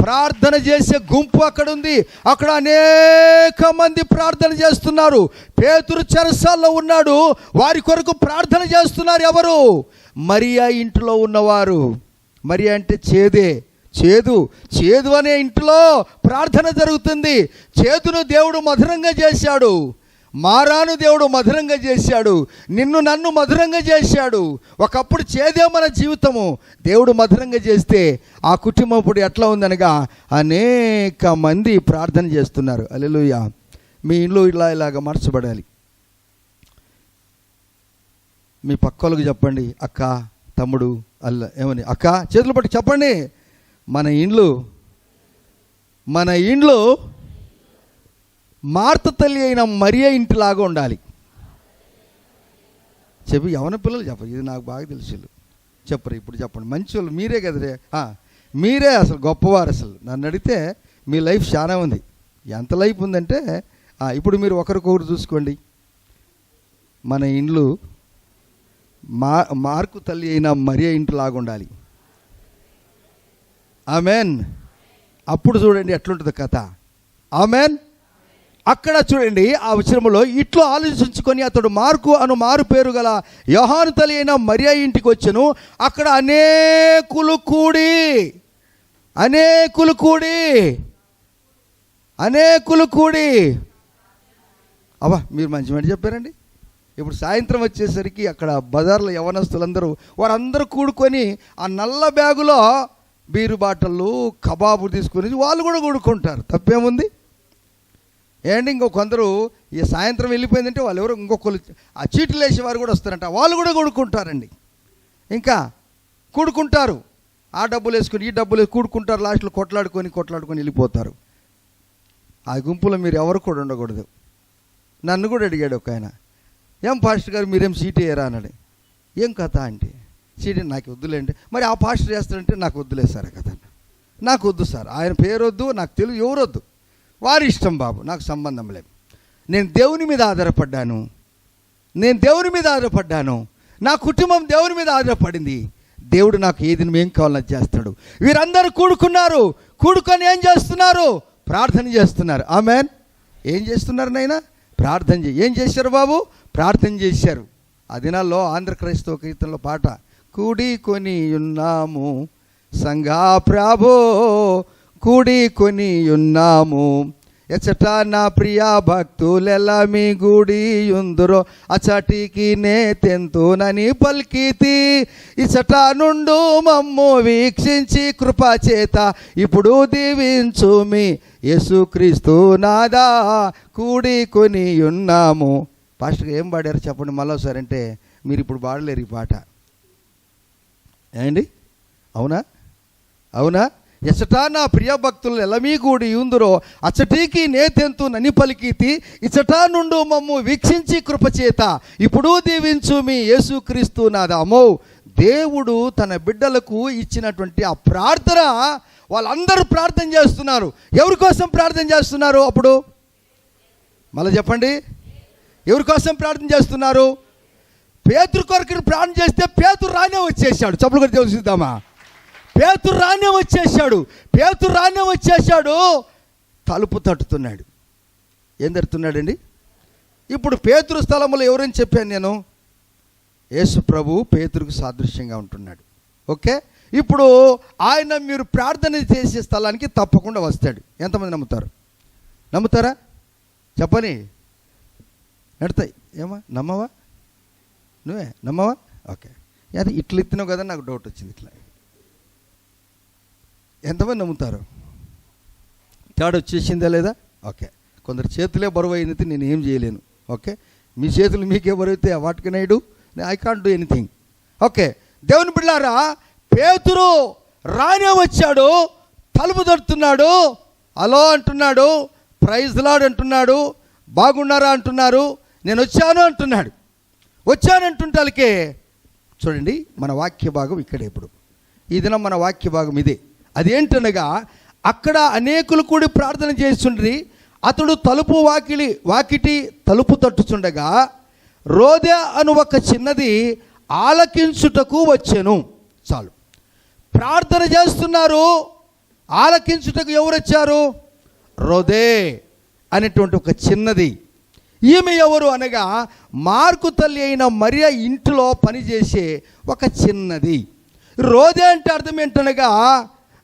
ప్రార్థన చేసే గుంపు అక్కడ ఉంది. అక్కడ అనేక మంది ప్రార్థన చేస్తున్నారు. పేతురు చెరసాల్లో ఉన్నాడు, వారి కొరకు ప్రార్థన చేస్తున్నారు. ఎవరు? మరియా ఇంటిలో ఉన్నవారు. మరియా అంటే చేదు అనే ఇంటిలో ప్రార్థన జరుగుతుంది. చేదును దేవుడు మధురంగా చేశాడు. మారాను దేవుడు మధురంగా చేశాడు. నిన్ను నన్ను మధురంగా చేశాడు. ఒకప్పుడు చేదే మన జీవితము. దేవుడు మధురంగా చేస్తే ఆ కుటుంబం ఇప్పుడు ఎట్లా ఉందనగా అనేక మంది ప్రార్థన చేస్తున్నారు. హల్లెలూయా. మీ ఇంట్లో ఇలాగ మార్చబడాలి. మీ పక్కోళ్ళకి చెప్పండి, అక్క, తమ్ముడు, ఏమని, అక్క చేతులు పట్టి చెప్పండి, మన ఇండ్లు మార్త తల్లి అయిన మరియ ఇంటిలాగా ఉండాలి. చెప్పి యవన పిల్లలు చెప్పరు, ఇది నాకు బాగా తెలుసు. చెప్పరు, ఇప్పుడు చెప్పండి. మంచి వాళ్ళు మీరే కదరే, మీరే అసలు గొప్పవారు. అసలు నన్ను అడిగితే మీ లైఫ్ చాలా ఉంది. ఎంత లైఫ్ ఉందంటే ఇప్పుడు మీరు ఒకరికొకరు చూసుకోండి. మన ఇండ్లు మార్కు తల్లి అయిన మరియ ఇంటిలాగా ఉండాలి. ఆమెన్. అప్పుడు చూడండి ఎట్లుంటుంది కథ. ఆమెన్. అక్కడ చూడండి ఆ వచనములో ఇట్లు ఆలోచించుకొని అతడు మార్కు మారు పేరు గల యోహాను తల్లి అయిన మరియ ఇంటికి వచ్చెను. అక్కడ అనేకులు కూడి అబ్బా, మీరు మంచి మాట చెప్పారండి. ఇప్పుడు సాయంత్రం వచ్చేసరికి అక్కడ బజార్లో యవనస్తులందరూ వారందరూ కూడుకొని ఆ నల్ల బ్యాగులో బీరు బాటళ్ళు, కబాబు తీసుకొని వాళ్ళు కూడా కూడుకుంటారు. తప్పేముంది? ఏంటి, కొందరు ఈ సాయంత్రం వెళ్ళిపోయిందంటే వాళ్ళు ఎవరు ఇంకొకరు ఆ చీట్లు వేసేవారు కూడా వస్తారంట, వాళ్ళు కూడా కూడుకుంటారండి. ఇంకా కూడుకుంటారు, ఆ డబ్బులు వేసుకొని ఈ డబ్బులు కూడుకుంటారు. లాస్ట్లో కొట్లాడుకొని వెళ్ళిపోతారు. ఆ గుంపులో మీరు ఎవరు కూడా ఉండకూడదు. నన్ను కూడా అడిగాడు ఒక ఆయన, ఏం పాస్టర్ గారు మీరేం సీట్ వేయరా అన్నాడు. ఏం కథ అంటే, సీట్ నాకు వద్దులేండి. మరి ఆ పాస్టర్ చేస్తారంటే నాకు వద్దులే సార్ కథ, నాకు వద్దు సార్, ఆయన పేరు వద్దు, నాకు తెలుగు, ఎవరొద్దు, వారి ఇష్టం బాబు, నాకు సంబంధం లేదు. నేను దేవుని మీద ఆధారపడ్డాను, నా కుటుంబం దేవుని మీద ఆధారపడింది. దేవుడు నాకు ఏది ఏం కావాలని చేస్తాడు. వీరందరూ కూడుకొని ఏం చేస్తున్నారు? ప్రార్థన చేస్తున్నారు. ఆమెన్. ఏం చేస్తున్నారు నాయనా? ప్రార్థన ఏం చేశారు బాబు? ప్రార్థన చేశారు. ఆ దినాల్లో ఆంధ్ర క్రైస్తవ కీర్తనలో పాట, కూడికొని ఉన్నాము సంఘా ప్రభో, కూడికొని ఉన్నాము ఎచ్చట నా ప్రియా భక్తులెలా మీ గుడి యుందురో అచటికి నే తెంతునని పల్కితి, ఇచట నుండు మమ్ము వీక్షించి కృపచేత ఇప్పుడు దీవించు మీ యేసుక్రీస్తు నాదా, కూడికొని ఉన్నాము. పాస్టర్గా ఏం పాడారు చెప్పండి మళ్ళీసారి అంటే మీరు ఇప్పుడు పాడలేరు ఈ పాట. ఏండి, అవునా? ఎచ్చట నా ప్రియ భక్తులు ఎలమీగూడి యుందురో అచ్చటికి నేతెంతు నని పలికితి ఇచ్చట నుండు మమ్ము వీక్షించి కృపచేత ఇప్పుడు దీవించు మీ యేసుక్రీస్తు నాదామో. దేవుడు తన బిడ్డలకు ఇచ్చినటువంటి ఆ ప్రార్థన వాళ్ళందరూ ప్రార్థన చేస్తున్నారు. ఎవరి కోసం ప్రార్థన చేస్తున్నారు? అప్పుడు మళ్ళీ చెప్పండి, ఎవరి కోసం ప్రార్థన చేస్తున్నారు? పేతురు కొరకు ప్రార్థన చేస్తే పేతురు రానే వచ్చేసాడు. చప్పుడు కొట్టి తెలుసుద్దామా? పేతురు రానే వచ్చేసాడు. తలుపు తట్టుతున్నాడు. ఏం తడుతున్నాడండి? ఇప్పుడు పేతురు స్థలంలో ఎవరని చెప్పాను నేను? యేసు ప్రభు పేతురుకు సాదృశ్యంగా ఉంటున్నాడు. ఓకే, ఇప్పుడు ఆయన మీరు ప్రార్థన చేసే స్థలానికి తప్పకుండా వస్తాడు. ఎంతమంది నమ్ముతారా? చెప్పని నడతాయి. ఏమా నమ్మవా? నువ్వే నమ్మవా? ఓకే, అది ఇట్లా ఎత్తినావు కదా, నాకు డౌట్ వచ్చింది. ఇట్లా ఎంతమంది నమ్ముతారు? తేడా వచ్చేసిందా లేదా? ఓకే, కొందరు చేతులే బరువు అయినది, నేను ఏం చేయలేను. ఓకే, మీ చేతులు మీకే బరువు అయితే what can I do? I can't do anything. Okay, దేవుని బిడ్డలారా, పేతురు రానే వచ్చాడు, తలుపు తడుతున్నాడు, అలో అంటున్నాడు, ప్రైజ్ లార్డ్ అంటున్నాడు, బాగున్నారా అంటున్నారు, నేను వచ్చాను అంటున్నాడు. వచ్చానంటుంటాలకే చూడండి, మన వాక్య భాగం ఇక్కడే. ఇప్పుడు ఈ దినం మన వాక్య భాగం ఇదే. అదేంటనగా, అక్కడ అనేకులు కూడి ప్రార్థన చేస్తుండ్రి. అతడు వాకిటి తలుపు తట్టుచుండగా రోదె అను ఒక చిన్నది ఆలకించుటకు వచ్చెను. చాలు, ప్రార్థన చేస్తున్నారు, ఆలకించుటకు ఎవరు వచ్చారు? రోదే అనేటువంటి ఒక చిన్నది. ఈమె ఎవరు అనగా, మార్కు తల్లి అయిన మరియ ఇంటిలో పనిచేసే ఒక చిన్నది. రోదే అంటే అర్థం ఏంటనగా,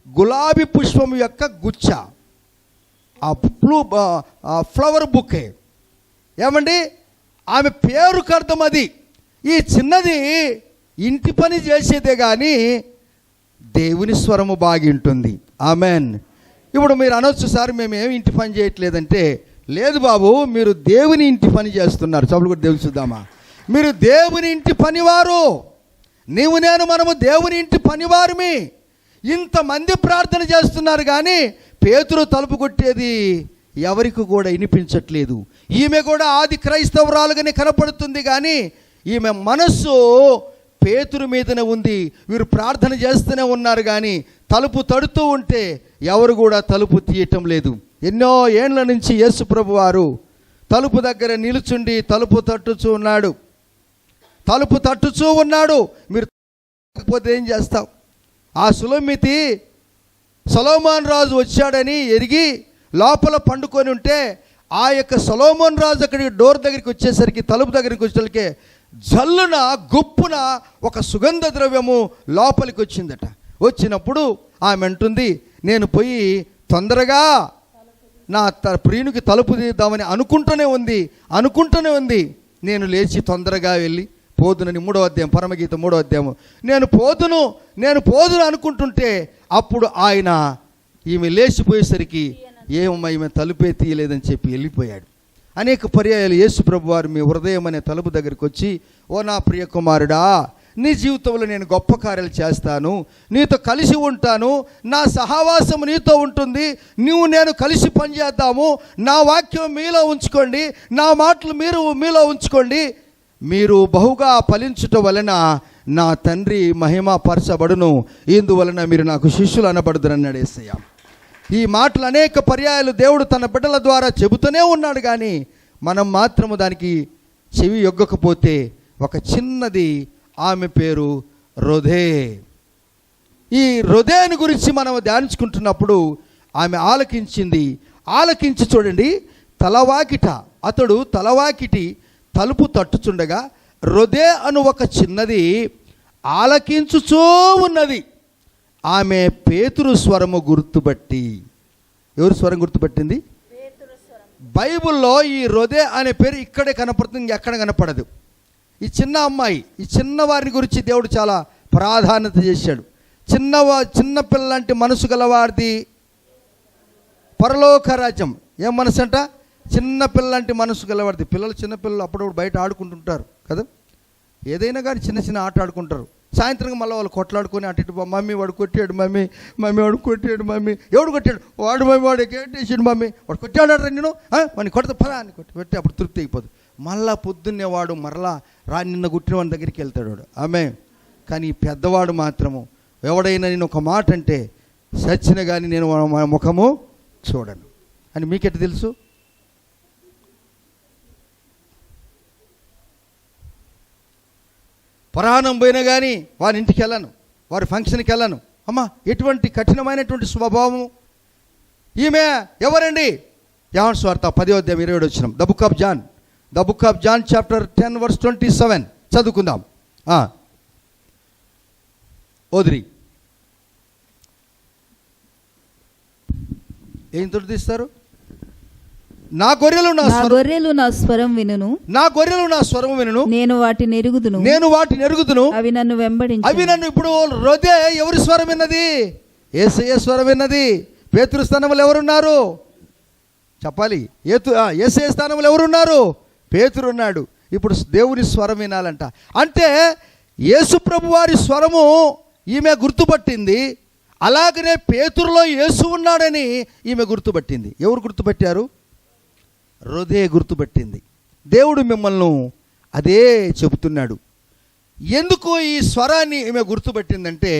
గులాబీ పుష్పం యొక్క గుచ్చ, ఆ ఫ్లవర్ బుకే. ఏమండి, ఆమె పేరుకు అర్థం అది. ఈ చిన్నది ఇంటి పని చేసేదే కానీ దేవుని స్వరము బాగింటుంది. ఆమెన్. ఇప్పుడు మీరు అనొచ్చు, సార్ మేమేమి ఇంటి పని చేయట్లేదంటే, లేదు బాబు, మీరు దేవుని ఇంటి పని చేస్తున్నారు. చప్పుడు కూడా తెలుసుద్దామా? మీరు దేవుని ఇంటి పనివారు. మనము దేవుని ఇంటి పనివారుమి. ఇంతమంది ప్రార్థన చేస్తున్నారు కానీ పేతురు తలుపు కొట్టేది ఎవరికి కూడా వినిపించట్లేదు. ఈమె కూడా ఆది క్రైస్తవురాలుగానే కనపడుతుంది కానీ ఈమె మనస్సు పేతురు మీదనే ఉంది. వీరు ప్రార్థన చేస్తూనే ఉన్నారు కానీ తలుపు తడుతూ ఉంటే ఎవరు కూడా తలుపు తీయటం లేదు. ఎన్నో ఏండ్ల నుంచి యేసు ప్రభు వారు తలుపు దగ్గర నిలుచుండి తలుపు తట్టుచూ ఉన్నాడు. మీరు పోతే ఏం చేస్తావు? ఆ సులమితి సొలొమోను రాజు వచ్చాడని ఎరిగి లోపల పండుకొని ఉంటే, ఆ యొక్క సొలొమోను రాజు అక్కడికి డోర్ దగ్గరికి వచ్చేసరికి, తలుపు దగ్గరికి వచ్చేసరికి జల్లున గుప్పున ఒక సుగంధ ద్రవ్యము లోపలికి వచ్చిందట. వచ్చినప్పుడు ఆమె అంటుంది, నేను పోయి తొందరగా నా ప్రియునికి తలుపు తీద్దామని అనుకుంటూనే ఉంది. నేను లేచి తొందరగా వెళ్ళి పోదునని 3వ అధ్యాయం, పరమగీత 3వ అధ్యాయము, నేను పోదును అనుకుంటుంటే అప్పుడు ఆయన ఈమె లేచిపోయేసరికి ఏమమ్మా ఈమె తలుపే తీయలేదని చెప్పి వెళ్ళిపోయాడు. అనేక పర్యాయాలు యేసు ప్రభు వారు మీ హృదయం అనే తలుపు దగ్గరికి వచ్చి, ఓ నా ప్రియ కుమారుడా, నీ జీవితంలో నేను గొప్ప కార్యాలు చేస్తాను, నీతో కలిసి ఉంటాను, నా సహవాసం నీతో ఉంటుంది, నేను కలిసి పనిచేద్దాము, నా వాక్యం మీలో ఉంచుకోండి, నా మాటలు మీలో ఉంచుకోండి, మీరు బహుగా ఫలించుట వలన నా తండ్రి మహిమ పరచబడును, ఇందువలన మీరు నాకు శిష్యులు అనబడుదురన్నాడు యేసయ్య. ఈ మాటలు అనేక పర్యాయాలు దేవుడు తన బిడ్డల ద్వారా చెబుతూనే ఉన్నాడు కానీ మనం మాత్రము దానికి చెవి యొగ్గకపోతే, ఒక చిన్నది, ఆమె పేరు రోదే. ఈ రోదేని గురించి మనం ధ్యానించుకుంటున్నప్పుడు ఆమె ఆలకించి చూడండి, అతడు తలవాకిటి తలుపు తట్టుచుండగా రోదే అను ఒక చిన్నది ఆలకించుచూ ఉన్నది. ఆమె పేతురు స్వరము గుర్తుపట్టి, ఎవరు స్వరం గుర్తుపట్టింది? బైబిల్లో ఈ రోదే అనే పేరు ఇక్కడే కనపడుతుంది, ఇంకెక్కడ కనపడదు. ఈ చిన్న అమ్మాయి, ఈ చిన్నవారిని గురించి దేవుడు చాలా ప్రాధాన్యత చేశాడు. చిన్న పిల్లలంటి మనసు గలవారిది పరలోక రాజ్యం. ఏం మనసు అంట? చిన్న పిల్లలంటి మనసు గలవారిది. చిన్నపిల్లలు అప్పుడప్పుడు బయట ఆడుకుంటుంటారు కదా, ఏదైనా కానీ చిన్న ఆట ఆడుకుంటారు. సాయంత్రం మళ్ళీ వాళ్ళు కొట్లాడుకొని అటు ఇటు మమ్మీ వాడు కొట్టాడు, మమ్మీ వాడు కొట్టాడు, మమ్మీ ఎవడు కొట్టాడు, వాడు మమ్మీ వాడు కేటేసాడు, మమ్మీ వాడు కొట్టాడు నేను వాడిని కొడతా పదా అని కొట్టి అప్పుడు తృప్తి అయిపోదు. మళ్ళా పొద్దున్నే వాడు మరలా నిన్న కొట్టిన వాడి దగ్గరికి వెళ్తాడు వాడు. ఆమె కానీ ఈ పెద్దవాడు మాత్రము ఎవడైనా నేను ఒక మాట అంటే సచ్చిన కానీ నేను ముఖము చూడను అని మీకెట్ట తెలుసు? ప్రాణం పోయినా కానీ వారి ఇంటికి వెళ్ళను, వారి ఫంక్షన్కి వెళ్ళను. అమ్మా ఎటువంటి కఠినమైనటువంటి స్వభావము! ఈమె ఎవరండి? యోహాను సువార్త 10:27 the book of John chapter 10:27 చదువుకుందాం. ఓదిరి ఏం తోటి తీస్తారు? నా గొర్రెలు నా స్వరం వినును, నా గొర్రెలు నా స్వరం వినును, నేను వాటిని ఎరుగుదును, అవి నన్ను వెంబడించును. నన్ను ఇప్పుడు రొదే ఎవరి స్వరం విన్నది? యేసయ్య స్వరం విన్నది. పేతురు స్థానంలో ఎవరున్నారు చెప్పాలి? యేసయ్య స్థానంలో ఎవరున్నారు? పేతురు ఉన్నాడు. ఇప్పుడు దేవుని స్వరం వినాలంట. అంటే యేసు ప్రభు వారి స్వరము ఈమె గుర్తుపట్టింది. అలాగనే పేతురులో యేసు ఉన్నాడని ఈమె గుర్తుపట్టింది. ఎవరు గుర్తుపట్టారు? హృదయ గుర్తుపట్టింది. దేవుడు మిమ్మల్ని అదే చెబుతున్నాడు. ఎందుకు ఈ స్వరాన్ని ఈమె గుర్తుపట్టిందంటే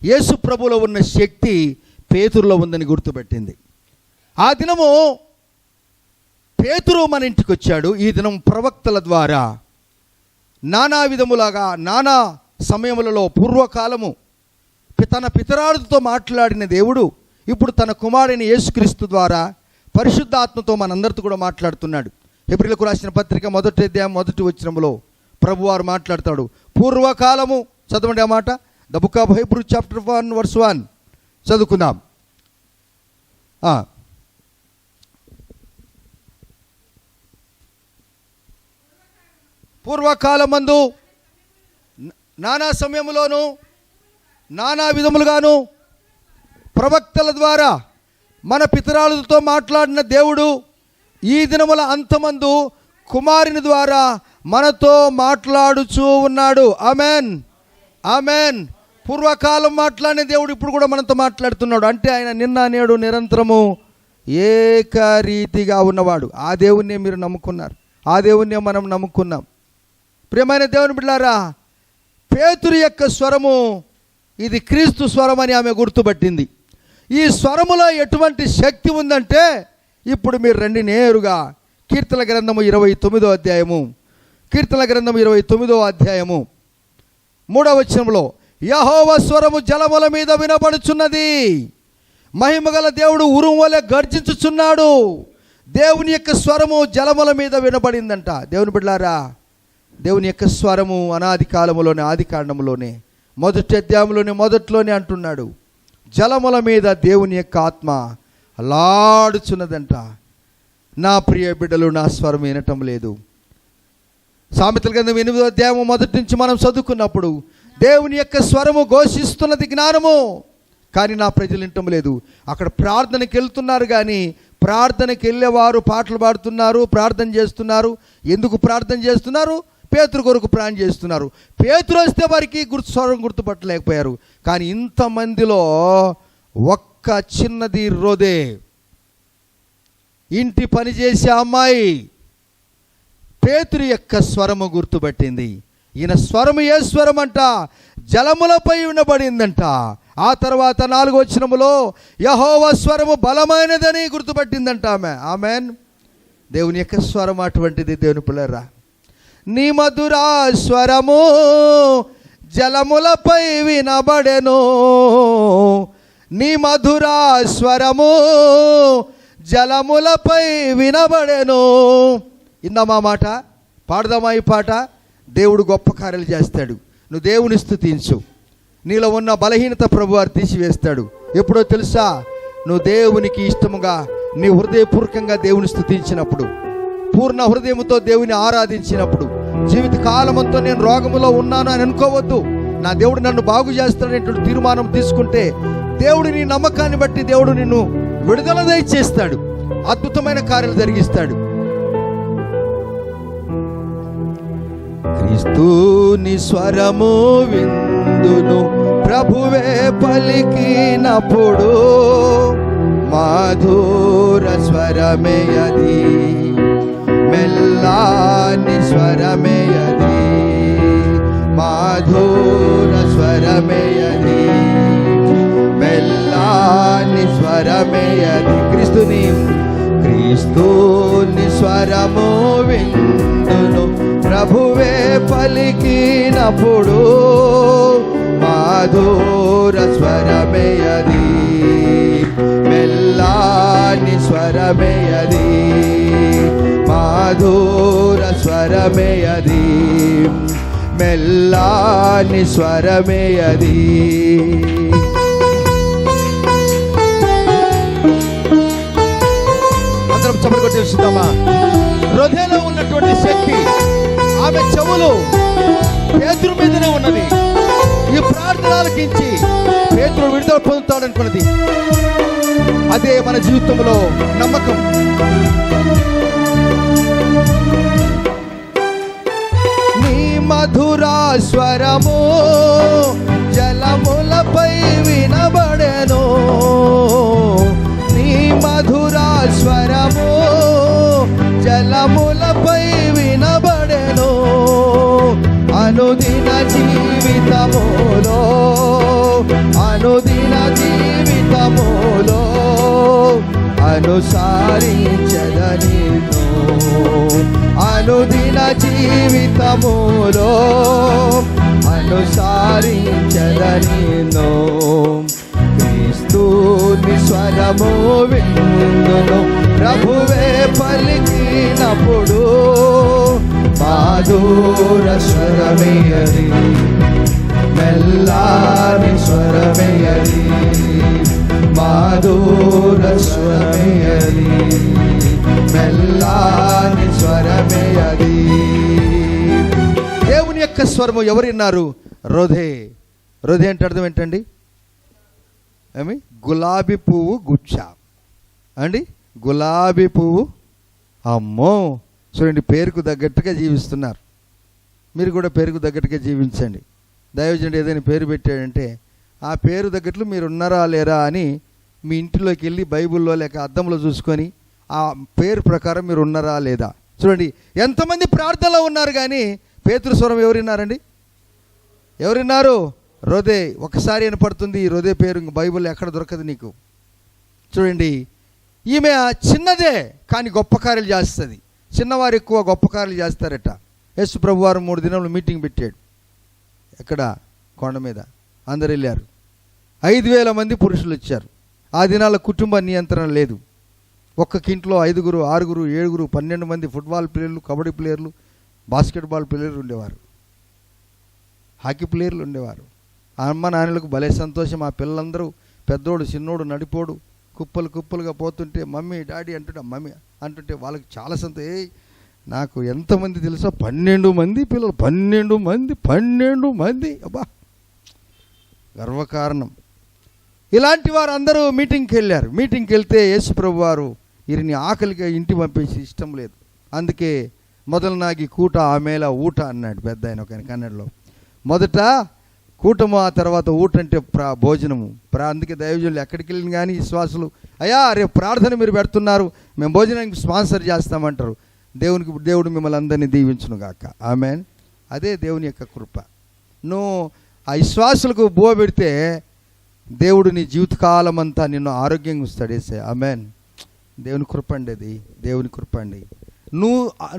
యేసు ప్రభులో ఉన్న శక్తి పేతురులో ఉందని గుర్తుపట్టింది. ఆ దినము పేతురు మన ఇంటికి వచ్చాడు. ఈ దినం ప్రవక్తల ద్వారా నానా విధములాగా నానా సమయములలో పూర్వకాలము తన పితరాడుతో మాట్లాడిన దేవుడు ఇప్పుడు తన కుమారుని యేసుక్రీస్తు ద్వారా పరిశుద్ధాత్మతో మనందరితో కూడా మాట్లాడుతున్నాడు. హెబ్రీయులకు రాసిన పత్రిక 1:1 ప్రభువారు మాట్లాడతాడు. పూర్వకాలము చదవండి ఆ మాట. The book of Hebrew chapter 1:1 చదువుకుందాం. పూర్వకాలమందు నానా సమయములోను నానా విధములుగాను ప్రవక్తల ద్వారా మన పితరాలతో మాట్లాడిన దేవుడు ఈ దినముల అంతమందు కుమారుని ద్వారా మనతో మాట్లాడుచూ ఉన్నాడు. Amen, amen. పూర్వకాలం మాట్లాడిన దేవుడు ఇప్పుడు కూడా మనతో మాట్లాడుతున్నాడు. అంటే ఆయన నిన్న నేడు నిరంతరము ఏకరీతిగా ఉన్నవాడు. ఆ దేవుణ్ణే మీరు నమ్ముకున్నారు, ఆ దేవుణ్ణే మనం నమ్ముకున్నాం. ప్రియమైన దేవుని బిడ్డలారా, పేతురు యొక్క స్వరము ఇది క్రీస్తు స్వరం అని ఆమె గుర్తుపట్టింది. ఈ స్వరములో ఎటువంటి శక్తి ఉందంటే ఇప్పుడు మీరు రండి నేరుగా కీర్తన గ్రంథము 29వ అధ్యాయము, కీర్తన గ్రంథము 29వ అధ్యాయము 3వ వచనంలో యెహోవా స్వరము జలముల మీద వినబడుచున్నది, మహిమగల దేవుడు ఉరుము వలె గర్జించుచున్నాడు. దేవుని యొక్క స్వరము జలముల మీద వినబడిందంట. దేవుని బిడ్డలారా, దేవుని యొక్క స్వరము అనాది కాలములోనే, ఆది కాండములోనే, మొదటి అధ్యాయంలోనే మొదట్లోనే అంటున్నాడు, జలముల మీద దేవుని యొక్క ఆత్మ అలాడుచున్నదంట. నా ప్రియ బిడ్డలు నా స్వరం వినటం లేదు. సామెతల గ్రంథం 8వ అధ్యాయము మొదటి నుంచి మనం చదువుకున్నప్పుడు దేవుని యొక్క స్వరము ఘోషిస్తున్నది జ్ఞానము, కానీ నా ప్రజలు వినటం లేదు. అక్కడ ప్రార్థనకి వెళ్తున్నారు, కానీ ప్రార్థనకి వెళ్ళేవారు పాటలు పాడుతున్నారు, ప్రార్థన చేస్తున్నారు. ఎందుకు ప్రార్థన చేస్తున్నారు? పేతురు కొరకు ప్రార్థన చేస్తున్నారు. పేతురు వస్తే వారికి స్వరం గుర్తుపట్టలేకపోయారు. కానీ ఇంతమందిలో ఒక్క చిన్నది రోదే, ఇంటి పని చేసే అమ్మాయి పేతురు యొక్క స్వరము గుర్తుపట్టింది. ఈయన స్వరము ఏ స్వరం అంట? జలములపై వినబడిందంట. ఆ తర్వాత 4వ వచనములో యెహోవా స్వరము బలమైనదని గుర్తుపట్టిందంట ఆమె. ఆమెన్. దేవుని యొక్క స్వరం అటువంటిది. దేవుని పిల్లరా, నీ మధురా స్వరము జలములపై వినబడెను, నీ మధురా స్వరము జలములపై వినబడెను. ఇందామా మాట, పాడదామా ఈ పాట? దేవుడు గొప్ప కార్యాలు చేస్తాడు. నువ్వు దేవుని స్తుతించు. నీలో ఉన్న బలహీనత ప్రభువారు తీసివేస్తాడు. ఎప్పుడో తెలుసా? నువ్వు దేవునికి ఇష్టముగా నీ హృదయపూర్వకంగా దేవుని స్తుతించినప్పుడు, పూర్ణ హృదయముతో దేవుని ఆరాధించినప్పుడు. జీవిత కాలమంతా నేను రోగములో ఉన్నాను అని అనుకోవద్దు. నా దేవుడు నన్ను బాగు చేస్తాడనేటువంటి తీర్మానం తీసుకుంటే దేవుడు నీ నమ్మకాన్ని బట్టి దేవుడు నిన్ను విడుదల దయచేస్తాడు, అద్భుతమైన కార్యాలు జరిగిస్తాడు. క్రీస్తుని స్వరము విన్ విందును ప్రభువే పలికినప్పుడు మధుర స్వరమే అది, మెల్లాని స్వరమే అది, మధుర స్వరమే అది, మెల్లాని స్వరమే అది. క్రీస్తుని స్వరము విందును ప్రభువే పలికినప్పుడు మధుర స్వరమే అది, మెల్లాని స్వరమే అది, మధుర స్వరమే అది, మెల్లాని స్వరమే అది. అందరం చప్పట్లు కొట్టి చూద్దామా? హృదయంలో ఉన్నటువంటి శక్తి ఆమె చెవులు పేతురు మీదనే ఉన్నది. ఈ ప్రార్థన ఆలకించి పేతురు విడుదల పొందుతాడనుకున్నది. అదే మన జీవితంలో నమ్మకం. నీ మధురా స్వరము జలములపై వినబడెను, నీ మధురా స్వరము జలములపై వినబడెను. అనుదిన జీవితములో, అనుదిన జీవితములో అనుసరించదనిను, అనుదిన జీవితములో అనుసరించదనిను. క్రీస్తుని స్వరము విందును ప్రభువే పలికినప్పుడు మధుర స్వరమే అది, మెల్లాని స్వరమే అది, మధుర స్వరమే అది, మెల్లాని స్వరమే అది. దేవుని యొక్క స్వరము ఎవరు విన్నారు? రోధే. రోధే అంటే అర్థం ఏంటండి? గులాబీ పువ్వు గుచ్చ అండి, గులాబీ పువ్వు. అమ్మో చూడండి, పేరుకు తగ్గట్టుగా జీవిస్తున్నారు. మీరు కూడా పేరుకు తగ్గట్టుగా జీవించండి. దైవజనుడు ఏదైనా పేరు పెట్టాడంటే ఆ పేరు తగ్గట్లు మీరు ఉన్నారా లేరా అని మీ ఇంటిలోకి వెళ్ళి బైబిల్లో లేక అద్దంలో చూసుకొని ఆ పేరు ప్రకారం మీరు ఉన్నారా లేదా చూడండి. ఎంతమంది ప్రార్థనలో ఉన్నారు కానీ పేతురు స్వరం ఎవరున్నారండి? ఎవరున్నారు? రోదే. ఒకసారి వినపడుతుంది ఈ రోదే పేరు, బైబిల్లో ఎక్కడ దొరకదు నీకు. చూడండి, ఈమె చిన్నదే కానీ గొప్ప కార్యాలు చేస్తుంది. చిన్నవారు ఎక్కువ గొప్ప కార్యాలు చేస్తారట. యేసు ప్రభు వారు 3 దినాలు మీటింగ్ పెట్టాడు. ఎక్కడ? కొండ మీద. అందరు వెళ్ళారు. 5,000 మంది పురుషులు వచ్చారు. ఆ దినాల కుటుంబ నియంత్రణ లేదు. ఒక్కొక్క ఇంట్లో 5, 6, 7, 12 మంది ఫుట్బాల్ ప్లేయర్లు, కబడ్డీ ప్లేయర్లు, బాస్కెట్బాల్ ప్లేయర్లు ఉండేవారు, హాకీ ప్లేయర్లు ఉండేవారు. ఆ అమ్మ నాన్నలకు భలే సంతోషం. ఆ పిల్లలందరూ పెద్దోడు చిన్నోడు నడిపోడు కుప్పలు కుప్పలుగా పోతుంటే మమ్మీ డాడీ అంటుంటే మమ్మీ అంటుంటే వాళ్ళకి చాలా సంతోషం. నాకు ఎంతమంది తెలుసా? 12 మంది పిల్లలు. 12 మంది. అబ్బా, గర్వకారణం. ఇలాంటి వారు అందరూ మీటింగ్కి వెళ్ళారు. మీటింగ్కి వెళ్తే యేసు ప్రభు వారు వీరిని ఆకలిగా ఇంటి పంపేసి ఇష్టం లేదు. అందుకే మొదలనాగి కూట ఆಮೇల ఊట అన్నాడు పెద్ద ఆయన ఒక కన్నడలో. మొదట కూటము, ఆ తర్వాత ఊట అంటే భోజనము. అందుకే దైవజనులు ఎక్కడికి వెళ్ళిన కానీ విశ్వాసులు, అయ్యా రేపు ప్రార్థన మీరు పెడుతున్నారు, మేము భోజనానికి స్పాన్సర్ చేస్తామంటారు. దేవుడు మిమ్మల్ని అందరినీ దీవించును గాక. ఆమెన్. అదే దేవుని యొక్క కృప. నువ్వు ఆ విశ్వాసులకు బువ్వ పెడితే దేవుడు నీ జీవితకాలం అంతా నిన్ను ఆరోగ్యంగా ఉంచుతాడు. వేసే ఆమెన్. దేవుని కృప అండి అది. దేవుని కృప అండి.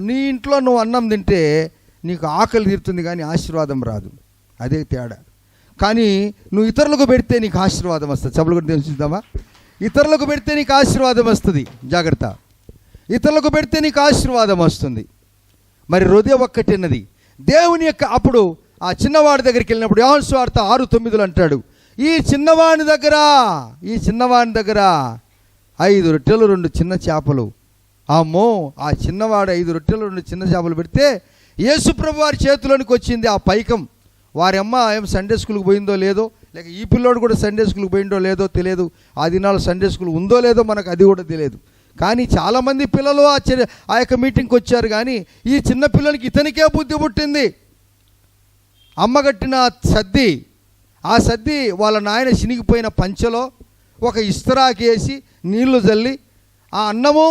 నీ ఇంట్లో నువ్వు అన్నం తింటే నీకు ఆకలి తీరుతుంది కానీ ఆశీర్వాదం రాదు. అదే తేడా. కానీ నువ్వు ఇతరులకు పెడితే నీకు ఆశీర్వాదం వస్తుంది. చప్పలు కూడా తెలుసుద్దామా? ఇతరులకు పెడితే నీకు ఆశీర్వాదం వస్తుంది. జాగ్రత్త. ఇతరులకు పెడితే నీకు ఆశీర్వాదం వస్తుంది. మరి హృదయం ఒక్కటిన్నది దేవుని యొక్క. అప్పుడు ఆ చిన్నవాడి దగ్గరికి వెళ్ళినప్పుడు యోహాను సువార్త 6:9 అంటాడు, ఈ చిన్నవాడి దగ్గర 5 రొట్టెలు 2 చిన్న చేపలు. అమ్మో, ఆ చిన్నవాడు 5 రొట్టెలు 2 చిన్న చేపలు పెడితే యేసు ప్రభు వారి చేతిలోనికి వచ్చింది ఆ పైకం. వారి అమ్మ ఏం సండే స్కూల్కి పోయిందో లేదో, లేక ఈ పిల్లోడు కూడా సండే స్కూల్కి పోయిందో లేదో తెలియదు. ఆ దినాలు సండే స్కూల్ ఉందో లేదో మనకు అది కూడా తెలియదు. కానీ చాలామంది పిల్లలు ఆ యొక్క మీటింగ్కి వచ్చారు. కానీ ఈ చిన్న పిల్లలకి ఇతనికే బుద్ధి పుట్టింది. అమ్మగట్టిన సద్ది ఆ సద్ది వాళ్ళ నాయన చినిగిపోయిన పంచెలో ఒక ఇస్తరాకి వేసి నీళ్లు చల్లి ఆ అన్నము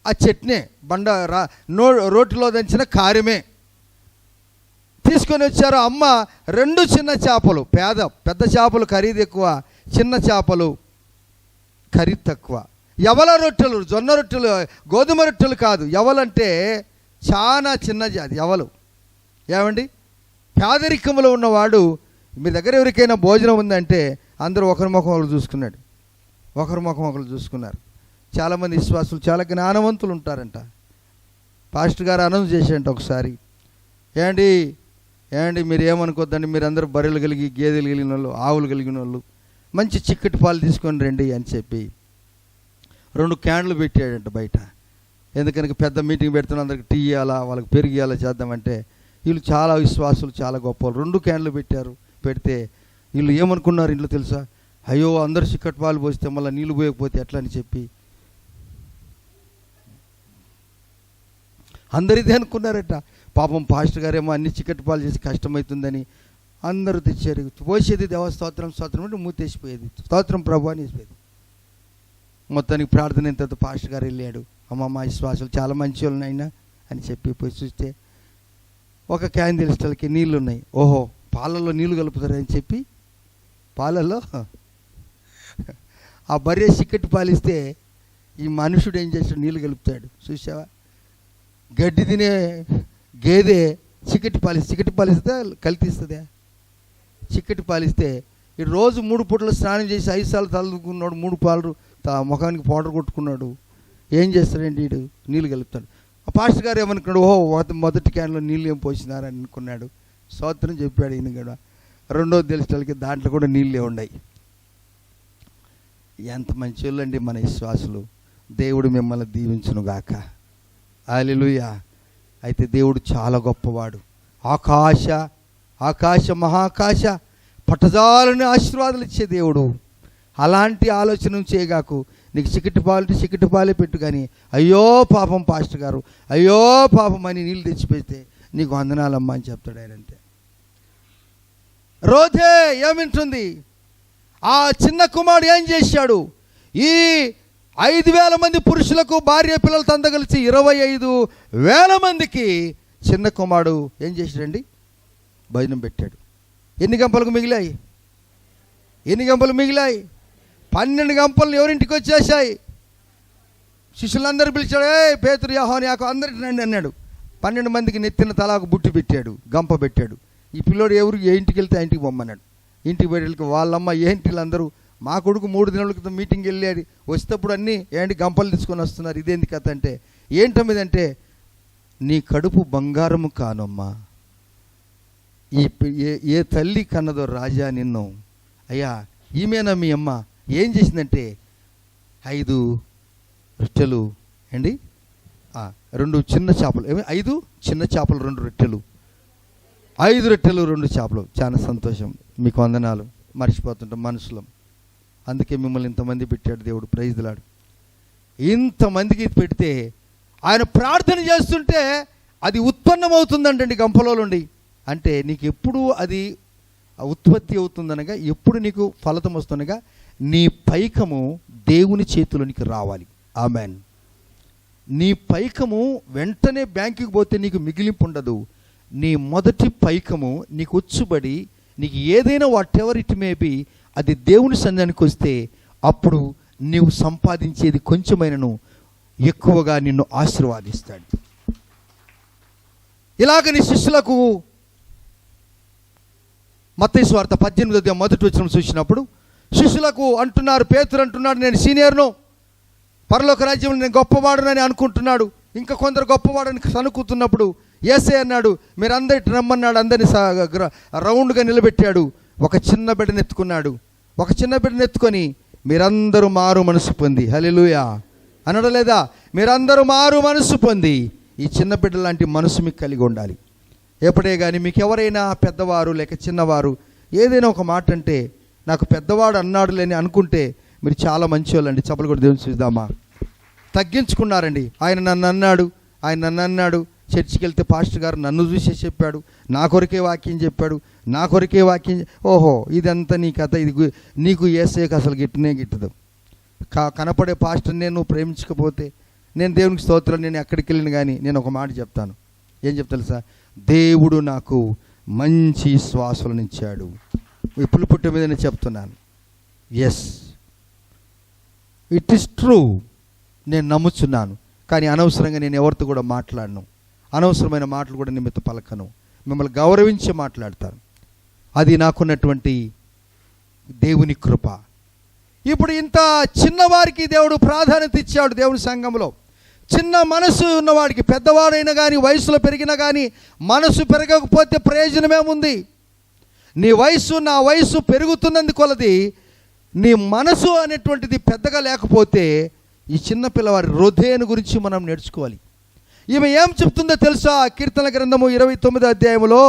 ఆ చట్నీ రోటిలో దంచిన కారమే తీసుకొని వచ్చారు. అమ్మ 2 చిన్న చేపలు, పెద్ద చేపలు ఖరీదు ఎక్కువ, చిన్న చేపలు ఖరీదు తక్కువ. యవల రొట్టెలు, జొన్న రొట్టెలు, గోధుమ రొట్టెలు కాదు, యవలంటే చాలా చిన్న జాతి యవలు. ఏమండి, పేదరికంలో ఉన్నవాడు మీ దగ్గర ఎవరికైనా భోజనం ఉందంటే అందరూ ఒకరి ముఖం ఒకరు చూసుకున్నారు. చాలామంది విశ్వాసులు చాలా జ్ఞానవంతులు ఉంటారంట. పాస్టర్ గారు అనౌన్స్ చేశారంట ఒకసారి, ఏమండి మీరు ఏమనుకోద్దండి, మీరు అందరూ బర్రెలు కలిగి గేదెలు కలిగిన వాళ్ళు, ఆవులు కలిగిన వాళ్ళు మంచి చిక్కటి పాలు తీసుకొని రండి అని చెప్పి 2 క్యాన్లు పెట్టాడంట బయట. ఎందుకనక పెద్ద మీటింగ్ పెడుతున్న అందరికి టీ ఇవ్వాలా, వాళ్ళకి పెరుగు ఇవ్వాలా చేద్దామంటే వీళ్ళు చాలా విశ్వాసులు, చాలా గొప్ప వాళ్ళు. 2 క్యాన్లు పెడితే వీళ్ళు ఏమనుకున్నారు ఇంట్లో తెలుసా, అయ్యో అందరు చిక్కటి పాలు పోస్తే మళ్ళీ నీళ్ళు పోయకపోతే ఎట్లా అని చెప్పి అందరిదే అనుకున్నారట. పాపం పాస్టర్ గారేమో అన్ని చిక్కటి పాలు చేసి కష్టమవుతుందని అందరూ తెచ్చారు. పోసేది దేవస్తోత్రం స్తోత్రం అంటే మూతేసిపోయేది, స్తోత్రం ప్రభు అని వేసిపోయేది. మొత్తానికి ప్రార్థన అయిన తర్వాత పాస్టర్ గారు వెళ్ళాడు, అమ్మ మా విశ్వాసాలు చాలా మంచి వాళ్ళనైనా అని చెప్పి పోయి చూస్తే ఒక క్యాన్ తెలిసేకి నీళ్ళు ఉన్నాయి. ఓహో పాలల్లో నీళ్ళు కలుపుతారని చెప్పి పాలల్లో ఆ బర్రె చిక్కటి పాలిస్తే ఈ మనుషుడు ఏం చేస్తాడు, నీళ్ళు కలుపుతాడు. చూసావా, గడ్డి తినే గేదె చిక్కటి పాలిస్తే కలిపిస్తుందా? చిక్కటి పాలిస్తే ఈ రోజు 3 పూటలు స్నానం చేసి 5 సార్లు తలుకున్నాడు, 3 పాలు ముఖానికి పౌడర్ కొట్టుకున్నాడు. ఏం చేస్తాడండి వీడు, నీళ్ళు కలుపుతాడు. ఆ పాస్టర్ గారు ఏమనుకున్నాడు, ఓహో మొదటి క్యాన్లో నీళ్ళు ఏం పోసినారని అనుకున్నాడు. స్తోత్రం చెప్పాడు ఈయన కూడా. రెండోది తెలిసేటోళ్ళకి దాంట్లో కూడా నీళ్ళే ఉన్నాయి. ఎంత మంచి వాళ్ళండి మన విశ్వాసులు. దేవుడు మిమ్మల్ని దీవించునుగాక. హల్లెలూయా. అయితే దేవుడు చాలా గొప్పవాడు. ఆకాశ మహాకాశ పట్టజాలని ఆశీర్వాదాలు ఇచ్చే దేవుడు. అలాంటి ఆలోచన చేయగాకు. నీకు చిక్కటి పాలే పెట్టు, కానీ అయ్యో పాపం పాస్టర్ గారు, అయ్యో పాపం అని నీళ్ళు తెచ్చిపెడితే నీకు వందనాలమ్మా అని చెప్తాడు ఆయన. అంతే. రోజే ఏమింటుంది, ఆ చిన్న కుమారుడు ఏం చేశాడు, ఈ 5,000 మంది పురుషులకు భార్య పిల్లలతో అందగలిసి 25,000 మందికి చిన్న కుమారుడు ఏం చేశాడండి, భోజనం పెట్టాడు. ఎన్ని గంపలు మిగిలాయి? 12 గంపలు ఎవరింటికి వచ్చేసాయి? శిష్యులందరూ పిలిచాడు, పేతురు యోహాను యాకోబు అందరికి రండి అన్నాడు. 12 మందికి నెత్తిన తలాకు బుట్టి పెట్టాడు, గంప పెట్టాడు. ఈ పిల్లోడు ఏ ఇంటికి వెళ్తే ఆ ఇంటికి పొమ్మన్నాడు. ఇంటికి వెళ్ళి వాళ్ళమ్మ ఏంటి అందరూ, మా కొడుకు 3 దినాల క్రితం మీటింగ్ వెళ్ళాడు, వచ్చేటప్పుడు అన్నీ గంపలు తీసుకొని వస్తున్నారు, ఇదేంది కథ అంటే, ఏంటమిదంటే నీ కడుపు బంగారము కానమ్మా, ఏ తల్లి కన్నదో రాజా నిన్ను. అయ్యా ఈమెనా మీ అమ్మ? ఏం చేసిందంటే 5 రొట్టెలు 2 చిన్న చేపలు, 5 చిన్న చేపలు 2 రొట్టెలు, 5 రొట్టెలు 2 చేపలు. చాలా సంతోషం, మీకు వందనాలు. మర్చిపోతుంటాం మనుషులం. అందుకే మిమ్మల్ని ఇంతమంది పెట్టాడు దేవుడు. Praise Lord. ఇంతమందికి పెడితే ఆయన ప్రార్థన చేస్తుంటే అది ఉత్పన్నమవుతుందంటండి గంపలో నుండి. అంటే నీకు ఎప్పుడు అది ఉత్పత్తి అవుతుందనగా, ఎప్పుడు నీకు ఫలితం వస్తుందనగా నీ పైకము దేవుని చేతిలోనికి రావాలి. ఆమెన్. నీ పైకము వెంటనే బ్యాంకుకి పోతే నీకు మిగిలింపు ఉండదు. నీ మొదటి పైకము నీకు వచ్చుబడి, నీకు ఏదైనా what ever it may be, అది దేవుని సన్నిధానికి వస్తే అప్పుడు నీవు సంపాదించేది కొంచెమైనను ఎక్కువగా నిన్ను ఆశీర్వాదిస్తాడు. ఇలాగ నీ శిష్యులకు మత్తయి సువార్త 18వ మొదటి వచనం చూసినప్పుడు శిష్యులకు అంటున్నారు, పేతురు అంటున్నాడు, నేను సీనియర్ను, పరలోక రాజ్యంలో నేను గొప్పవాడునని అనుకుంటున్నాడు. ఇంకా కొందరు గొప్పవాడని అనుకుంటున్నప్పుడు యేసయ్య అన్నాడు, మీరందరిని రమ్మన్నాడు. అందరినీ రౌండ్గా నిలబెట్టాడు. ఒక చిన్న బిడ్డను ఎత్తుకొని మీరందరూ మారు మనసు పొంది, హల్లెలూయా అనడం లేదా? మీరందరూ మారు మనసు పొంది ఈ చిన్న బిడ్డ లాంటి మనసు మీకు కలిగి ఉండాలి. ఎప్పుడే కానీ మీకు ఎవరైనా పెద్దవారు లేక చిన్నవారు ఏదైనా ఒక మాట అంటే, నాకు పెద్దవాడు అన్నాడు లేని అనుకుంటే మీరు చాలా మంచి వాళ్ళండి. చప్పలు కూడా దేవుని చూద్దామా. తగ్గించుకున్నారండి. ఆయన నన్ను అన్నాడు, చర్చికి వెళ్తే పాస్టర్ గారు నన్ను చూసే చెప్పాడు, నా కొరకే వాక్యం చెప్పాడు, నా కొరకే వాక్యం. ఓహో, ఇదంతా నీ కథ, ఇది నీకు యేసయ్యకు అసలు గిట్టనే గిట్టదు. కనపడే పాస్టర్ని నువ్వు ప్రేమించకపోతే, నేను దేవునికి స్తోత్రం, నేను ఎక్కడికి వెళ్ళిన కానీ నేను ఒక మాట చెప్తాను. ఏం చెప్తాను సార్? దేవుడు నాకు మంచి శ్వాసలను ఇచ్చాడు. ఈ పులిపుట్టు మీద నేను చెప్తున్నాను. ఎస్, ఇట్ ఈస్ ట్రూ, నేను నమ్ముచున్నాను. కానీ అనవసరంగా నేను ఎవరితో కూడా మాట్లాడను, అనవసరమైన మాటలు కూడా నిమిత్త పలకను, మిమ్మల్ని గౌరవించి మాట్లాడతాను. అది నాకున్నటువంటి దేవుని కృప. ఇప్పుడు ఇంత చిన్నవారికి దేవుడు ప్రాధాన్యత ఇచ్చాడు. దేవుని సంఘంలో చిన్న మనసు ఉన్నవాడికి, పెద్దవాడైనా కానీ, వయసులో పెరిగినా కానీ, మనసు పెరగకపోతే ప్రయోజనమేముంది? నీ వయసు నా వయసు పెరుగుతున్నందు కొలది నీ మనసు అనేటువంటిది పెద్దగా లేకపోతే, ఈ చిన్న పిల్లవారి హృదయం గురించి మనం నేర్చుకోవాలి. ఈమె ఏం చెప్తుందో తెలుసా? కీర్తన గ్రంథము 29వ అధ్యాయంలో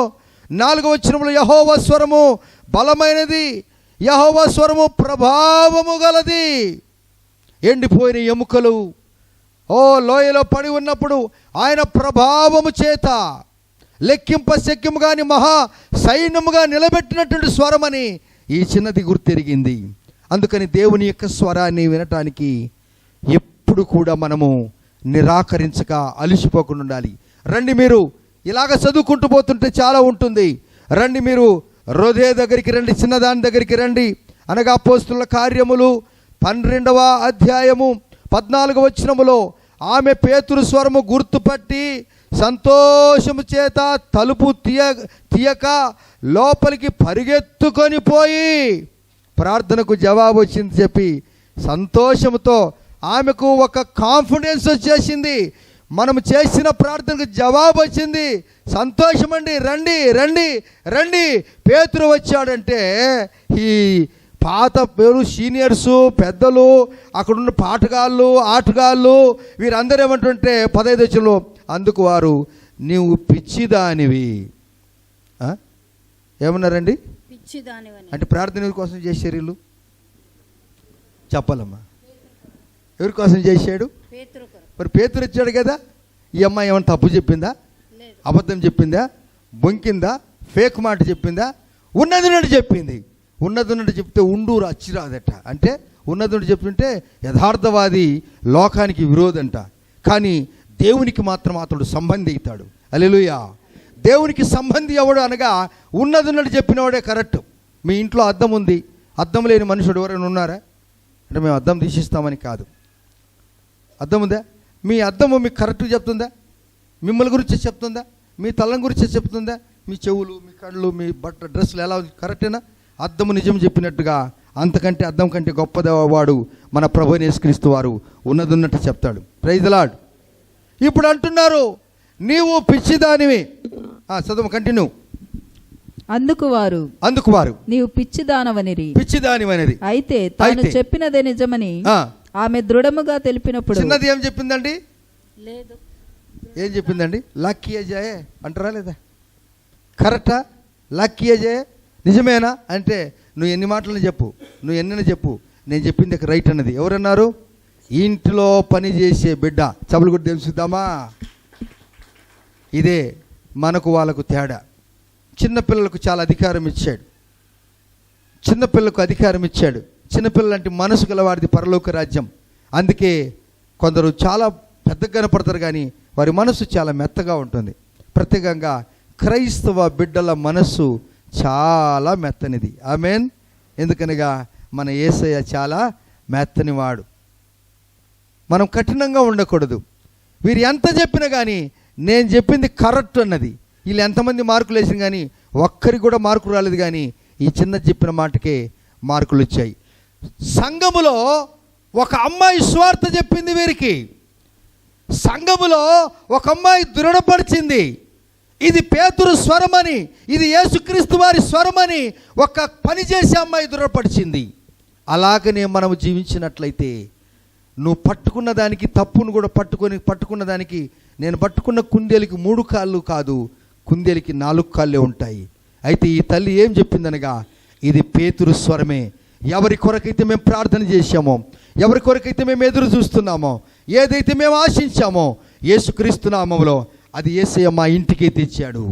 4వ వచనంలో, యెహోవా స్వరము బలమైనది, యెహోవా స్వరము ప్రభావము గలది. ఎండిపోయిన ఎముకలు లోయలో పడి ఉన్నప్పుడు ఆయన ప్రభావము చేత లెక్కింప శక్యము కాని మహా సైన్యముగా నిలబెట్టినటువంటి స్వరమని ఈ చిన్నది గుర్తెరిగింది. అందుకని దేవుని యొక్క స్వరాన్ని వినటానికి ఎప్పుడు కూడా మనము నిరాకరించక అలిసిపోకుండా ఉండాలి. రండి, మీరు ఇలాగ చదువుకుంటూ పోతుంటే చాలా ఉంటుంది. రండి, మీరు హృదయ దగ్గరికి రండి, చిన్నదాని దగ్గరికి రండి. అనగా అపోస్తుల కార్యములు 12వ అధ్యాయము 14వ వచనములో, ఆమె పేతురు స్వరము గుర్తుపట్టి సంతోషము చేత తలుపు తీయక లోపలికి పరిగెత్తుకొని పోయి ప్రార్థనకు జవాబు వచ్చింది చెప్పి సంతోషంతో ఆమెకు ఒక కాన్ఫిడెన్స్ వచ్చేసింది. మనం చేసిన ప్రార్థనకు జవాబు వచ్చింది. సంతోషమండి, రండి రండి రండి, పేతురు వచ్చాడంటే ఈ పాత పేరు సీనియర్సు, పెద్దలు, అక్కడున్న పాటగాళ్ళు, ఆటగాళ్ళు, వీరందరూ ఏమంటుంటే 15వ వచనంలో, అందుకు వారు నీవు పిచ్చిదానివి. ఏమన్నారండి? అంటే ప్రార్థన ఎవరి కోసం చేశారు వీళ్ళు? చెప్పాలమ్మా, ఎవరి కోసం చేశాడు? మరి పేతురు వచ్చాడు కదా. ఈ అమ్మాయి ఏమైనా తప్పు చెప్పిందా? అబద్ధం చెప్పిందా? బొంకిందా? ఫేక్ మాట చెప్పిందా? ఉన్నది చెప్పింది. ఉన్నది చెప్తే ఉండూరు అచ్చిరాదట. అంటే ఉన్నది చెప్తుంటే యథార్థవాది లోకానికి విరోధంట, కానీ దేవునికి మాత్రం అతడు సంబంధి అవుతాడు. హల్లెలూయా. దేవునికి సంబంధి ఎవడు అనగా ఉన్నది చెప్పినవాడే కరెక్ట్. మీ ఇంట్లో అద్దం ఉంది, అద్దం లేని మనుషుడు ఎవరైనా ఉన్నారా? అంటే మేము అద్దం తీసిస్తామని కాదు. అద్దం ఉందా? మీ అద్దము మీకు కరెక్ట్గా చెప్తుందా? మిమ్మల్ని గురించి చెప్తుందా? మీ తల్లం గురించి చెప్తుందా? మీ చెవులు, మీ కళ్ళు, మీ బట్ట, డ్రెస్సులు ఎలా కరెక్టేనా? అద్దము నిజం చెప్పినట్టుగా అంతకంటే అద్దం కంటే గొప్పవాడు మన ప్రభువైన యేసుక్రీస్తు వారు ఉన్నట్టు చెప్తాడు. Praise the Lord. ఇప్పుడు అంటున్నారు నీవు పిచ్చిదానివి. చదువు, కంటిన్యూ. అందుకు వారు నీవు పిచ్చిదానివనిరి. అయితే తాను చెప్పినదే నిజమని ఆమె దృఢముగా తెలిపినప్పుడు, చిన్నది ఏం చెప్పిందండి? లేదు. ఏం చెప్పిందండి? లక్కీ అజయ్ అంటారా లేదా? కరెక్టా? లక్కీ అజయ్ నిజమేనా అంటే నువ్వు ఎన్ని మాటలు చెప్పు, నువ్వు ఎన్నైనా చెప్పు, నేను చెప్పింది రైట్ అన్నది. ఎవరన్నారు? ఇంట్లో పని చేసే బిడ్డ. చబలు కూడా తెలుసుద్దామా? ఇదే మనకు వాళ్ళకు తేడా. చిన్నపిల్లలకు చాలా అధికారం ఇచ్చాడు. చిన్నపిల్లలకు అధికారం ఇచ్చాడు. చిన్నపిల్లలంటే మనసు గలవాడిది పరలోక రాజ్యం. అందుకే కొందరు చాలా పెద్దగా కనపడతారు, కానీ వారి మనసు చాలా మెత్తగా ఉంటుంది. ప్రత్యేకంగా క్రైస్తవ బిడ్డల మనస్సు చాలా మెత్తనిది. ఆమేన్. ఎందుకనగా మన యేసయ్య చాలా మెత్తనివాడు. మనం కఠినంగా ఉండకూడదు. వీరు ఎంత చెప్పినా కానీ నేను చెప్పింది కరెక్ట్ అన్నది. వీళ్ళు ఎంతమంది మార్కులు వేసిన కానీ ఒక్కరికి కూడా మార్కులు రాలేదు, కానీ ఈ చిన్న చెప్పిన మాటకే మార్కులు వచ్చాయి. సంఘములో ఒక అమ్మాయి స్వార్థ చెప్పింది వీరికి. సంఘములో ఒక అమ్మాయి దృఢపరిచింది. ఇది పేతురు స్వరమని, ఇది యేసుక్రీస్తు వారి స్వరమని ఒక పని చేసే అమ్మాయి దృఢపరిచింది. అలాగనే మనము జీవించినట్లయితే నువ్వు పట్టుకున్న దానికి తప్పును కూడా పట్టుకున్న దానికి, నేను పట్టుకున్న కుందేలికి 3 కాళ్ళు కాదు, కుందేలికి 4 కాళ్ళే ఉంటాయి. అయితే ఈ తల్లి ఏం చెప్పిందనగా, ఇది పేతురు స్వరమే. ఎవరి కొరకైతే మేము ప్రార్థన చేశామో, ఎవరి కొరకైతే మేము ఎదురు చూస్తున్నామో, ఏదైతే మేము ఆశించామో యేసుక్రీస్తు నామములో అది యేసయ్య మా ఇంటికి తెచ్చాడు.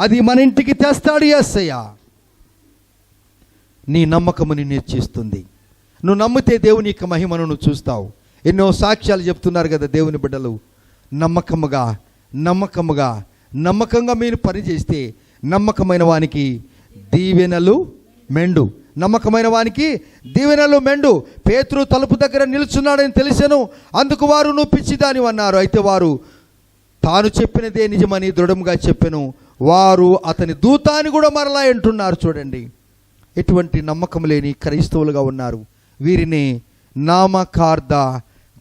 అది మన ఇంటికి తెస్తాడు యేసయ్య. నీ నమ్మకము నిన్ను హెచ్చిస్తుంది. నువ్వు నమ్మితే దేవుని యొక్క మహిమను నువ్వు చూస్తావు. ఎన్నో సాక్ష్యాలు చెప్తున్నారు కదా దేవుని బిడ్డలు. నమ్మకంగా మీరు పని చేస్తే నమ్మకమైన వానికి దీవెనలు మెండు. నమ్మకమైన వానికి దీవెనలు మెండు. పేతురు తలుపు దగ్గర నిలుచున్నాడని తెలిసాను, అందుకు వారు నువ్వు పిచ్చిదాని అన్నారు. అయితే వారు తాను చెప్పినదే నిజమని దృఢంగా చెప్పాను. వారు అతని దూతాన్ని కూడా మరలా అంటున్నారు. చూడండి, ఎటువంటి నమ్మకం లేని క్రైస్తవులుగా ఉన్నారు. వీరిని నామకార్థ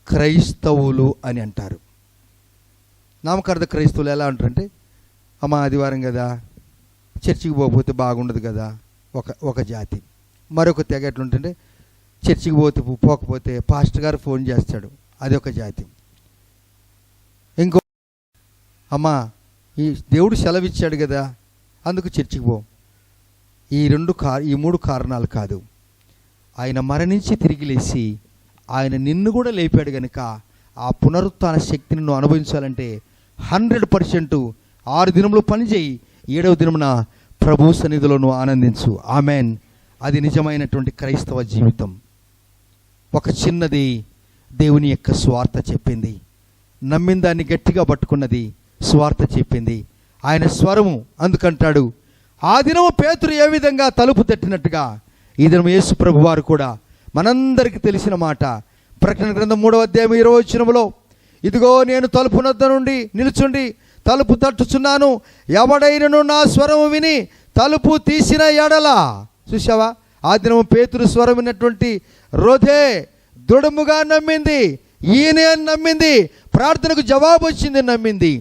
క్రైస్తవులు అని అంటారు. నామకార్థ క్రైస్తవులు ఎలా అంటారంటే, అమ్మ ఆదివారం కదా, చర్చికి పోకపోతే బాగుండదు కదా ఒక జాతి. మరొక తెగ ఎట్లుంటుంటే, చర్చికి పోకపోతే పాస్టర్ గారు ఫోన్ చేస్తాడు, అది ఒక జాతి. ఇంకో, అమ్మ ఈ దేవుడు సెలవిచ్చాడు కదా అందుకు చర్చికి పో. ఈ మూడు కారణాలు కాదు. ఆయన మరణించి తిరిగి లేచి ఆయన నిన్ను కూడా లేపాడు కనుక ఆ పునరుత్థాన శక్తిని నువ్వు అనుభవించాలంటే 100% 6 దినములు పని చేయి, 7వ దినమున ప్రభు సన్నిధిలో నువ్వు ఆనందించు. ఆమెన్. అది నిజమైనటువంటి క్రైస్తవ జీవితం. ఒక చిన్నది దేవుని యొక్క స్వార్థ చెప్పింది, నమ్మిన దాన్ని గట్టిగా పట్టుకున్నది, స్వార్థ చెప్పింది. ఆయన స్వరము అందుకంటాడు, ఆ దినము పేతురు ఏ విధంగా తలుపు తట్టినట్టుగా ఈ దినం యేసు ప్రభు వారు కూడా మనందరికీ తెలిసిన మాట. ప్రకటన గ్రంథం 3వ అధ్యాయం 20వ వచనములో, ఇదిగో నేను తలుపు నద్ద నుండి నిలుచుండి తలుపు తట్టుచున్నాను, ఎవడైనను నా స్వరము విని తలుపు తీసిన ఎడల. చూసావా, ఆ దినము పేతురు స్వరం విన్నటువంటి రోధే దృఢముగా నమ్మింది, ఈయనే నమ్మింది, ప్రార్థనకు జవాబు వచ్చింది నమ్మింది.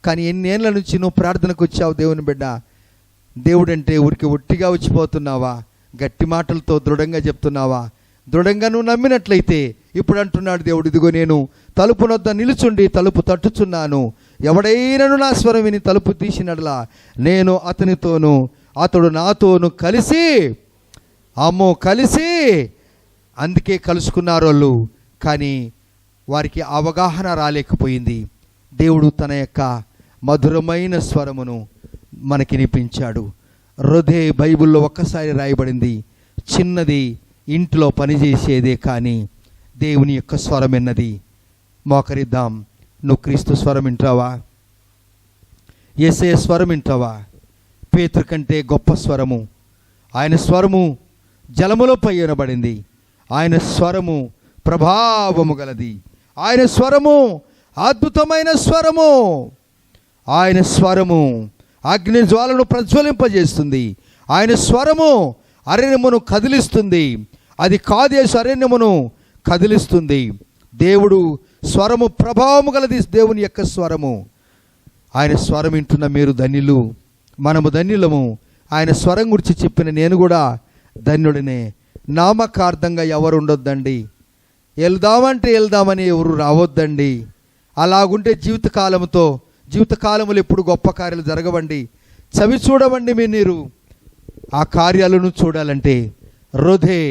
కానీ ఎన్నేళ్ల నుంచి నువ్వు ప్రార్థనకు వచ్చావు దేవుని బిడ్డ? దేవుడంటే ఊరికి ఒట్టిగా వచ్చిపోతున్నావా? గట్టి మాటలతో దృఢంగా చెప్తున్నావా? దృఢంగా నువ్వు నమ్మినట్లయితే ఇప్పుడు అంటున్నాడు దేవుడు, ఇదిగో నేను తలుపు నొద్ద నిలుచుండి తలుపు తట్టుచున్నాను, ఎవడైనను నా స్వరం విని తలుపు తీసినట్లా నేను అతనితోనూ అతడు నాతోనూ కలిసి. అందుకే కలుసుకున్నారు వాళ్ళు. కానీ వారికి అవగాహన రాలేకపోయింది. దేవుడు తన యొక్క మధురమైన స్వరమును మనకి వినిపించాడు. హృదయ బైబిల్లో ఒక్కసారి రాయబడింది, చిన్నది ఇంట్లో పనిచేసేదే కానీ దేవుని యొక్క స్వరం ఎన్నది. మోకరిద్దాం. నువ్వు క్రీస్తు స్వరం వింటావా? యేసయ్య స్వరం వింటావా? పేతురు కంటే గొప్ప స్వరము. ఆయన స్వరము జలములో పయ్యనబడింది. ఆయన స్వరము ప్రభావము గలది. ఆయన స్వరము అద్భుతమైన స్వరము. ఆయన స్వరము అగ్ని జ్వాలను ప్రజ్వలింపజేస్తుంది. ఆయన స్వరము అరణ్యమును కదిలిస్తుంది. అది కాదేశు అరణ్యమును కదిలిస్తుంది. దేవుడు స్వరము ప్రభావము గలది. దేవుని యొక్క స్వరము. ఆయన స్వరం వింటున్న మీరు ధన్యులు, మనము ధన్యులము. ఆయన స్వరం గురించి చెప్పిన నేను కూడా ధన్యుడినే. నామకార్థంగా ఎవరు ఉండొద్దండి. వెళ్దామంటే వెళ్దామని ఎవరు రావద్దండి. అలాగుంటే జీవితకాలములు ఎప్పుడు గొప్ప కార్యాలు జరగవండి. చవి చూడవండి మీరు. ఆ కార్యాలను చూడాలంటే హృదయ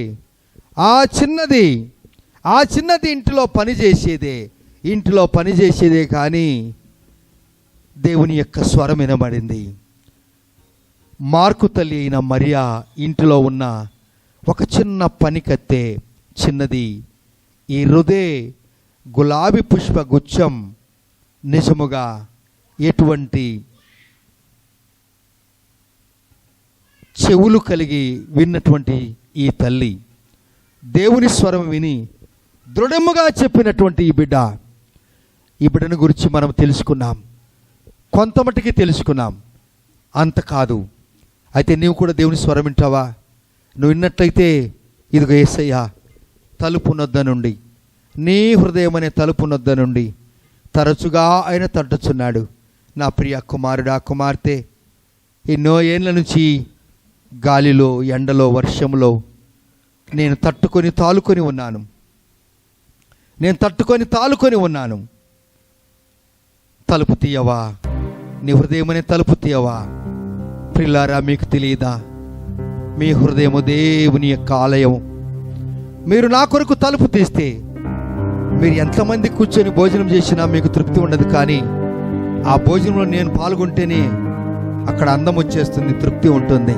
ఆ చిన్నది ఇంటిలో పని చేసేదే కానీ దేవుని యొక్క స్వరం వినబడింది. మార్కు తల్లి అయిన మరియా ఇంటిలో ఉన్న ఒక చిన్న పనికత్తె, చిన్నది. ఈ హృదయ గులాబీ పుష్ప గుచ్చం నిజముగా ఎటువంటి చెవులు కలిగి విన్నటువంటి ఈ తల్లి దేవుని స్వరం విని దృఢముగా చెప్పినటువంటి ఈ బిడ్డను గురించి మనం తెలుసుకున్నాం. కొంతమటికి తెలుసుకున్నాం, అంత కాదు. అయితే నీవు కూడా దేవుని స్వరం వింటావా? నువ్వు విన్నట్లయితే ఇదిగో యేసయ్య తలుపు నొద్ద నుండి, నీ హృదయం అనే తలుపు నొద్ద నుండి తరచుగా ఆయన తట్టుచున్నాడు. నా ప్రియ కుమారుడా, కుమార్తె, ఎన్నో ఏళ్ళ నుంచి గాలిలో, ఎండలో, వర్షంలో నేను తట్టుకొని తాలుకొని ఉన్నాను. తలుపు తీయవా? నీ హృదయం అనే తలుపు తీయవా? ప్రియులారా, మీకు తెలియదా? మీ హృదయము దేవుని యొక్క ఆలయం. మీరు నా కొరకు తలుపు తీస్తే మీరు ఎంతమంది కూర్చొని భోజనం చేసినా మీకు తృప్తి ఉండదు. కానీ ఆ భోజనంలో నేను పాల్గొంటేనే అక్కడ అందం వచ్చేస్తుంది, తృప్తి ఉంటుంది.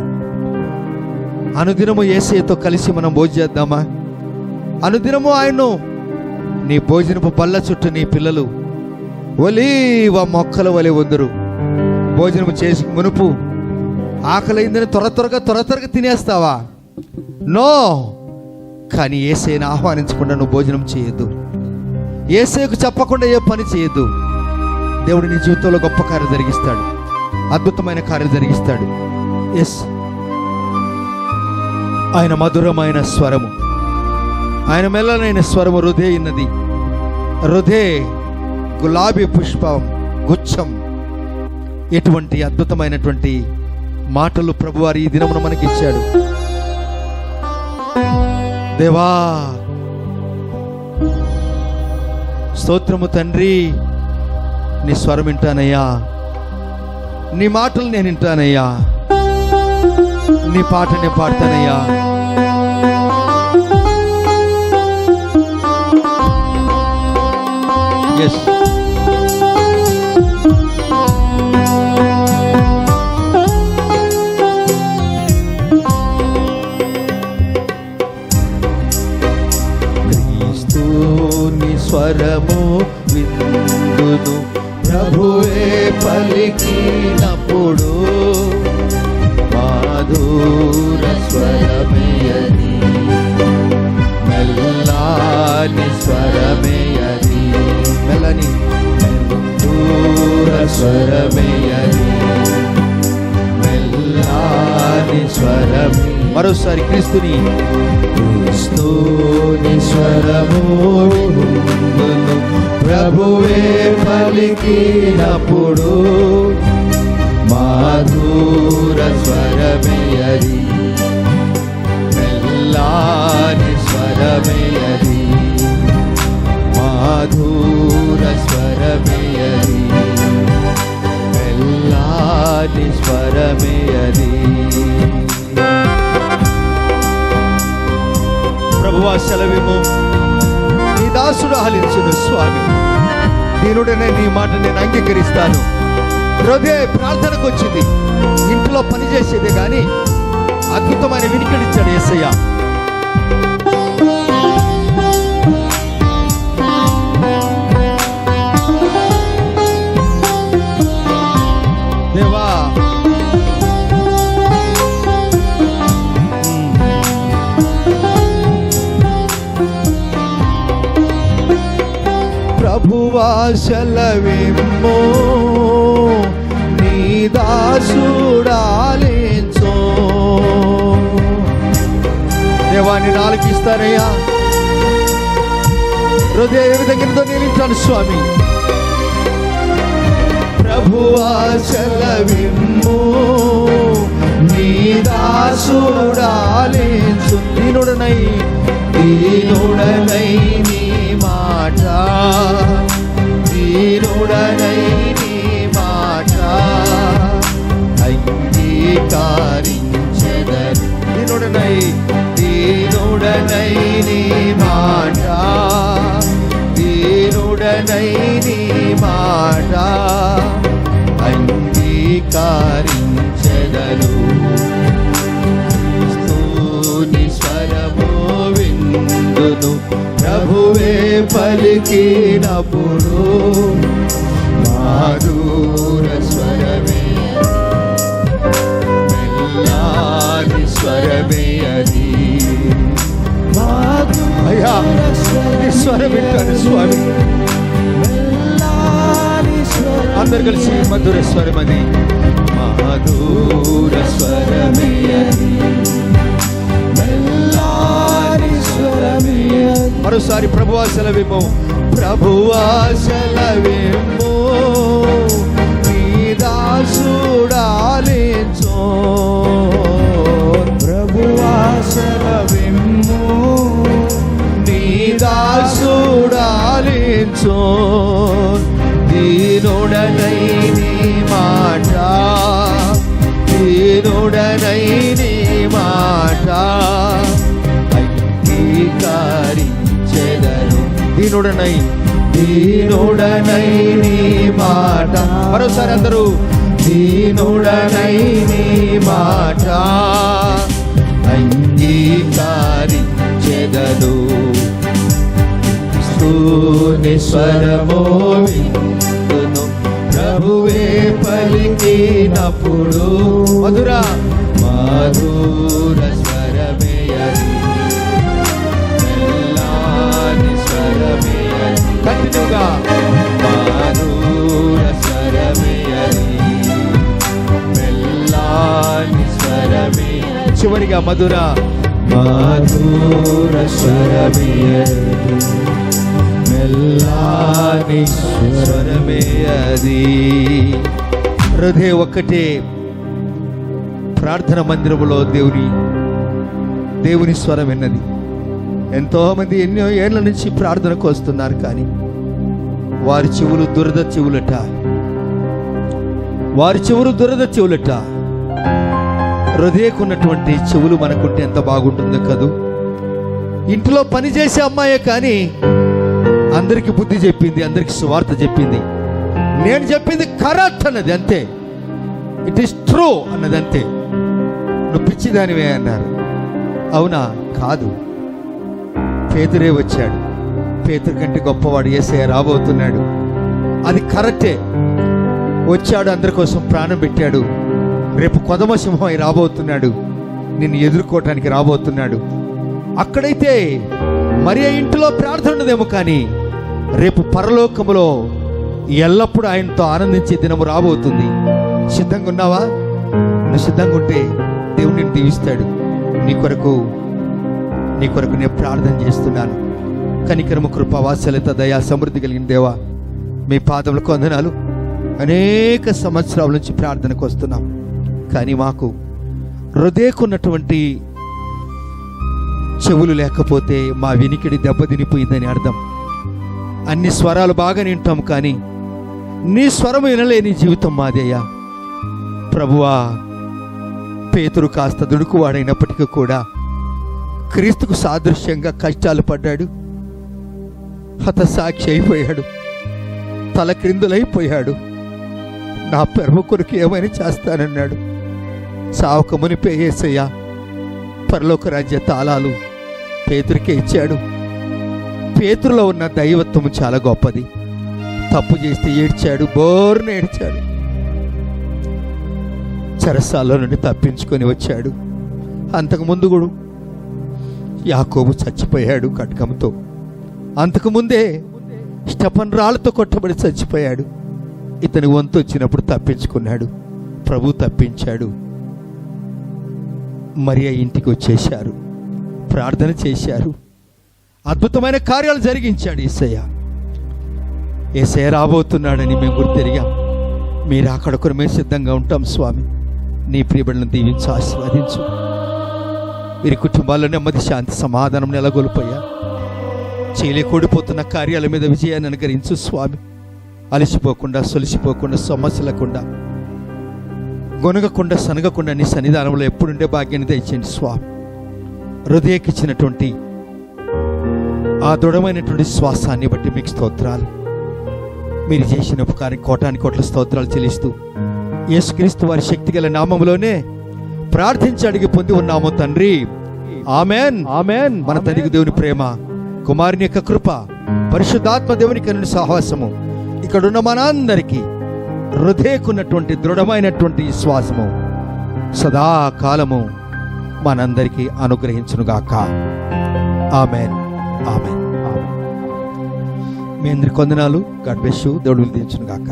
అనుదినము యేసయ్యతో కలిసి మనం భోజనం చేద్దామా? అనుదినము ఆయన్ను నీ భోజనపు బల్ల చుట్టూ నీ పిల్లలు ఒలీవ మొక్కల వలె వందరు. భోజనం చేసి మునుపు ఆకలైందని త్వరగా తినేస్తావా? నో. కానీ యేసయ్యను ఆహ్వానించకుండా నువ్వు భోజనం చేయొద్దు. యేసయ్యకు చెప్పకుండా ఏ పని చేయొద్దు. దేవుడు నీ జీవితంలో గొప్ప కార్యం జరిగిస్తాడు, అద్భుతమైన కార్యం జరిగిస్తాడు. ఎస్, ఆయన మధురమైన స్వరము, ఆయన మెల్లనైన స్వరము హృదే ఉన్నది. హృదే గులాబీ పుష్పం గుచ్చం. ఎటువంటి అద్భుతమైనటువంటి మాటలు ప్రభువారు ఈ దినమున మనకి ఇచ్చాడు. దేవా స్తోత్రము తండ్రి, నీ స్వరం వింటానయ్యా, నీ మాటలు నేను వింటానయ్యా, నీ పాట నేను పాడతానయ్యా. ఎస్, క్రీస్తుని స్వరము విందును ప్రభువే పలికినప్పుడు, మాధుర స్వరమేయది, మెల్లాని స్వరమేయది, మెల్లని మధుర స్వరమేయది, మెల్లాని స్వరమే. మరోసారి క్రీస్తుని స్వరము ప్రభువే పలికినప్పుడు, మాధుర స్వరమేయది, మెల్లాని స్వరమేయది, మాధుర స్వరమేయది, మెల్లాని స్వరమేయది. ప్రభువా సెలవిము, నీ దాసుడు ఆలించును స్వామి. దీనుడనే నీ మాట నేను అంగీకరిస్తాను. హృదయ ప్రార్థనకు వచ్చింది, ఇంట్లో పని చేసేదే కానీ అద్భుతమైన వినికిడిచ్చాడు యేసయ్య. దేవా ప్రభువా సెలవిమ్ము, నీ దాసుడాలించు. దేవాన్ని ఆలకిస్తానయ్యా. హృదయ ఏ విధంగా నేను వింటాను స్వామి. ప్రభువా సెలవిమ్ము, నీ దాసుడాలించు. దీనుడనై నీ మాట, దీనుడనై నీ మాట అంగీకరించెదను. దీనుడనై నీ మాట, దీనుడనై నీ మాట అంగీకరించెదను. క్రీస్తుని స్వరము విందును ప్రభువే పలికినప్పుడు, మాధుర స్వరమే, మెల్లాని స్వరమే అది. అయ్యా నీ స్వరం వింటాను స్వామి. అందరు కలిసి మధుర స్వరం అది, మాధుర స్వరమే అది, మెల్లాని స్వరమే. మరోసారి ప్రభువా సెలవిమ్ము, ప్రభువా సెలవిమ్ము, నీ దాసుడాలించు. ప్రభువా సెలవిమ్ము, నీ దాసుడాలించు. దీనుడనై నీ మాట, దీనుడనై నీ మాట అంగీకరించెదను. దీనుడనై నీ మాట. మరోసారి అందరూ, దీనుడనై నీ మాట అంగీకారించెదను. స్తోని స్వరమో విందును ప్రభువే పలికినప్పుడు. మధుర మధుర స్వరమే అది, మెల్లాని స్వరమే అది. కంటిన్యూగా మధుర స్వరమే అది, మెల్లాని స్వరమే. చివరిగా మధుర మధుర స్వరమే అది, మెల్లాని స్వరమే అది. హృదయం ఒక్కటే ప్రార్థన మందిరములో దేవుని స్వరం విన్నది. ఎంతోమంది ఎన్నో ఏళ్ల నుంచి ప్రార్థనకు వస్తున్నారు, కానీ వారి చెవులు దురద చెవులట, వారి చెవులు దురద చెవులట. హృదయకున్నటువంటి చెవులు మనకుంటే ఎంత బాగుంటుందో కదూ. ఇంట్లో పని చేసే అమ్మాయే కానీ అందరికి బుద్ధి చెప్పింది, అందరికి సువార్త చెప్పింది. నేను చెప్పింది కరెక్ట్ అన్నది అంతే, ఇట్ ఈస్ ట్రూ అన్నది అంతే. నువ్వు పిచ్చిదానివే అన్నారు. అవునా? కాదు. పేతురే వచ్చాడు, పేతురు కంటే గొప్పవాడు యేసయ్య రాబోతున్నాడు, అది కరెక్టే. వచ్చాడు, అందరి కోసం ప్రాణం పెట్టాడు. రేపు కొదమ సింహం రాబోతున్నాడు, నిన్ను ఎదుర్కోవటానికి రాబోతున్నాడు. అక్కడైతే మరి ఇంటిలో ప్రార్థన ఉన్నదేమో, కానీ రేపు పరలోకములో ఎల్లప్పుడూ ఆయనతో ఆనందించే దినము రాబోతుంది. సిద్ధంగా ఉన్నావా? నువ్వు సిద్ధంగా ఉంటే దేవుడిని దీవిస్తాడు. నీ కొరకు నేను ప్రార్థన చేస్తున్నాను. కనికరము, కృప, వాత్సల్యత, దయా, సమృద్ధి కలిగిన దేవా, మీ పాదములకు వందనాలు. అనేక సంవత్సరాల నుంచి ప్రార్థనకు వస్తున్నాం, కానీ మాకు హృదయకున్నటువంటి చెవులు లేకపోతే మా వినికిడి దెబ్బతినిపోయిందని అర్థం. అన్ని స్వరాలు బాగా వింటాం, కానీ నీ స్వరం వినలేని జీవితం మాదయ్యా. ప్రభువా, పేతురు కాస్త దుడుకువాడైనప్పటికీ కూడా క్రీస్తుకు సాదృశ్యంగా కష్టాలు పడ్డాడు, హతసాక్షి అయిపోయాడు, తల క్రిందులైపోయాడు. నా పెరమ కొరకు ఏమైనా చేస్తానన్నాడు. సావక మునిపే యేసయ్య పరలోక రాజ్య తాళాలు పేతురికే ఇచ్చాడు. పేతురులో ఉన్న దైవత్వం చాలా గొప్పది. తప్పు చేస్తే ఏడ్చాడు, బోర్న ఏడ్చాడు. చెరసాల్లో నుండి తప్పించుకొని వచ్చాడు. అంతకుముందు కూడా యాకోబు చచ్చిపోయాడు ఖడ్గంతో. అంతకుముందే స్టెఫన్ రాళ్లతో కొట్టబడి చచ్చిపోయాడు. ఇతని వంతు వచ్చినప్పుడు తప్పించుకున్నాడు, ప్రభు తప్పించాడు. మరియా ఇంటికి వచ్చేశారు, ప్రార్థన చేశారు, అద్భుతమైన కార్యాలు జరిగించాడు యేసయ్య రాబోతున్నాడని మేము గుర్తెరిగాం. మీరు అక్కడొక మేము సిద్ధంగా ఉంటాం స్వామి. నీ ప్రియబిడ్డలను దీవించు, ఆశీర్వదించు. వీరి కుటుంబాల్లో నెమ్మది, శాంతి, సమాధానం నెలకొల్పోయా. చేయలేకూడిపోతున్న కార్యాల మీద విజయాన్ని అనుగ్రహించు స్వామి. అలసిపోకుండా, సొలిసిపోకుండా, సమస్యలకుండా, గొనగకుండా, సనగకుండా నీ సన్నిధానంలో ఎప్పుడుండే భాగ్యాన్ని దయచేయండి స్వామి. హృదయకిచ్చినటువంటి ఆ దృఢమైనటువంటి శ్వాసాన్ని బట్టి మీకు స్తోత్రాలు. మీరు చేసిన ఉపకారం కోటాని కోట్ల స్తోత్రాలు చెల్లిస్తూ యేసుక్రీస్తు వారి శక్తిగల నామములోనే ప్రార్థించి అడిగి పొంది ఉన్నాము తండ్రి. Amen, amen. మన తండ్రి దేవుని ప్రేమ, కుమారుని యొక్క కృప, పరిశుద్ధాత్మ దేవుని కరుణ సహవాసము ఇక్కడున్న మనందరికీ హృదయకున్నటువంటి దృఢమైనటువంటి విశ్వాసము సదాకాలము మనందరికీ అనుగ్రహించునుగాక. Amen, amen, amen. మీ అందరి కొందనాలు. God bless you. దేవుడు దీవించునుగాక.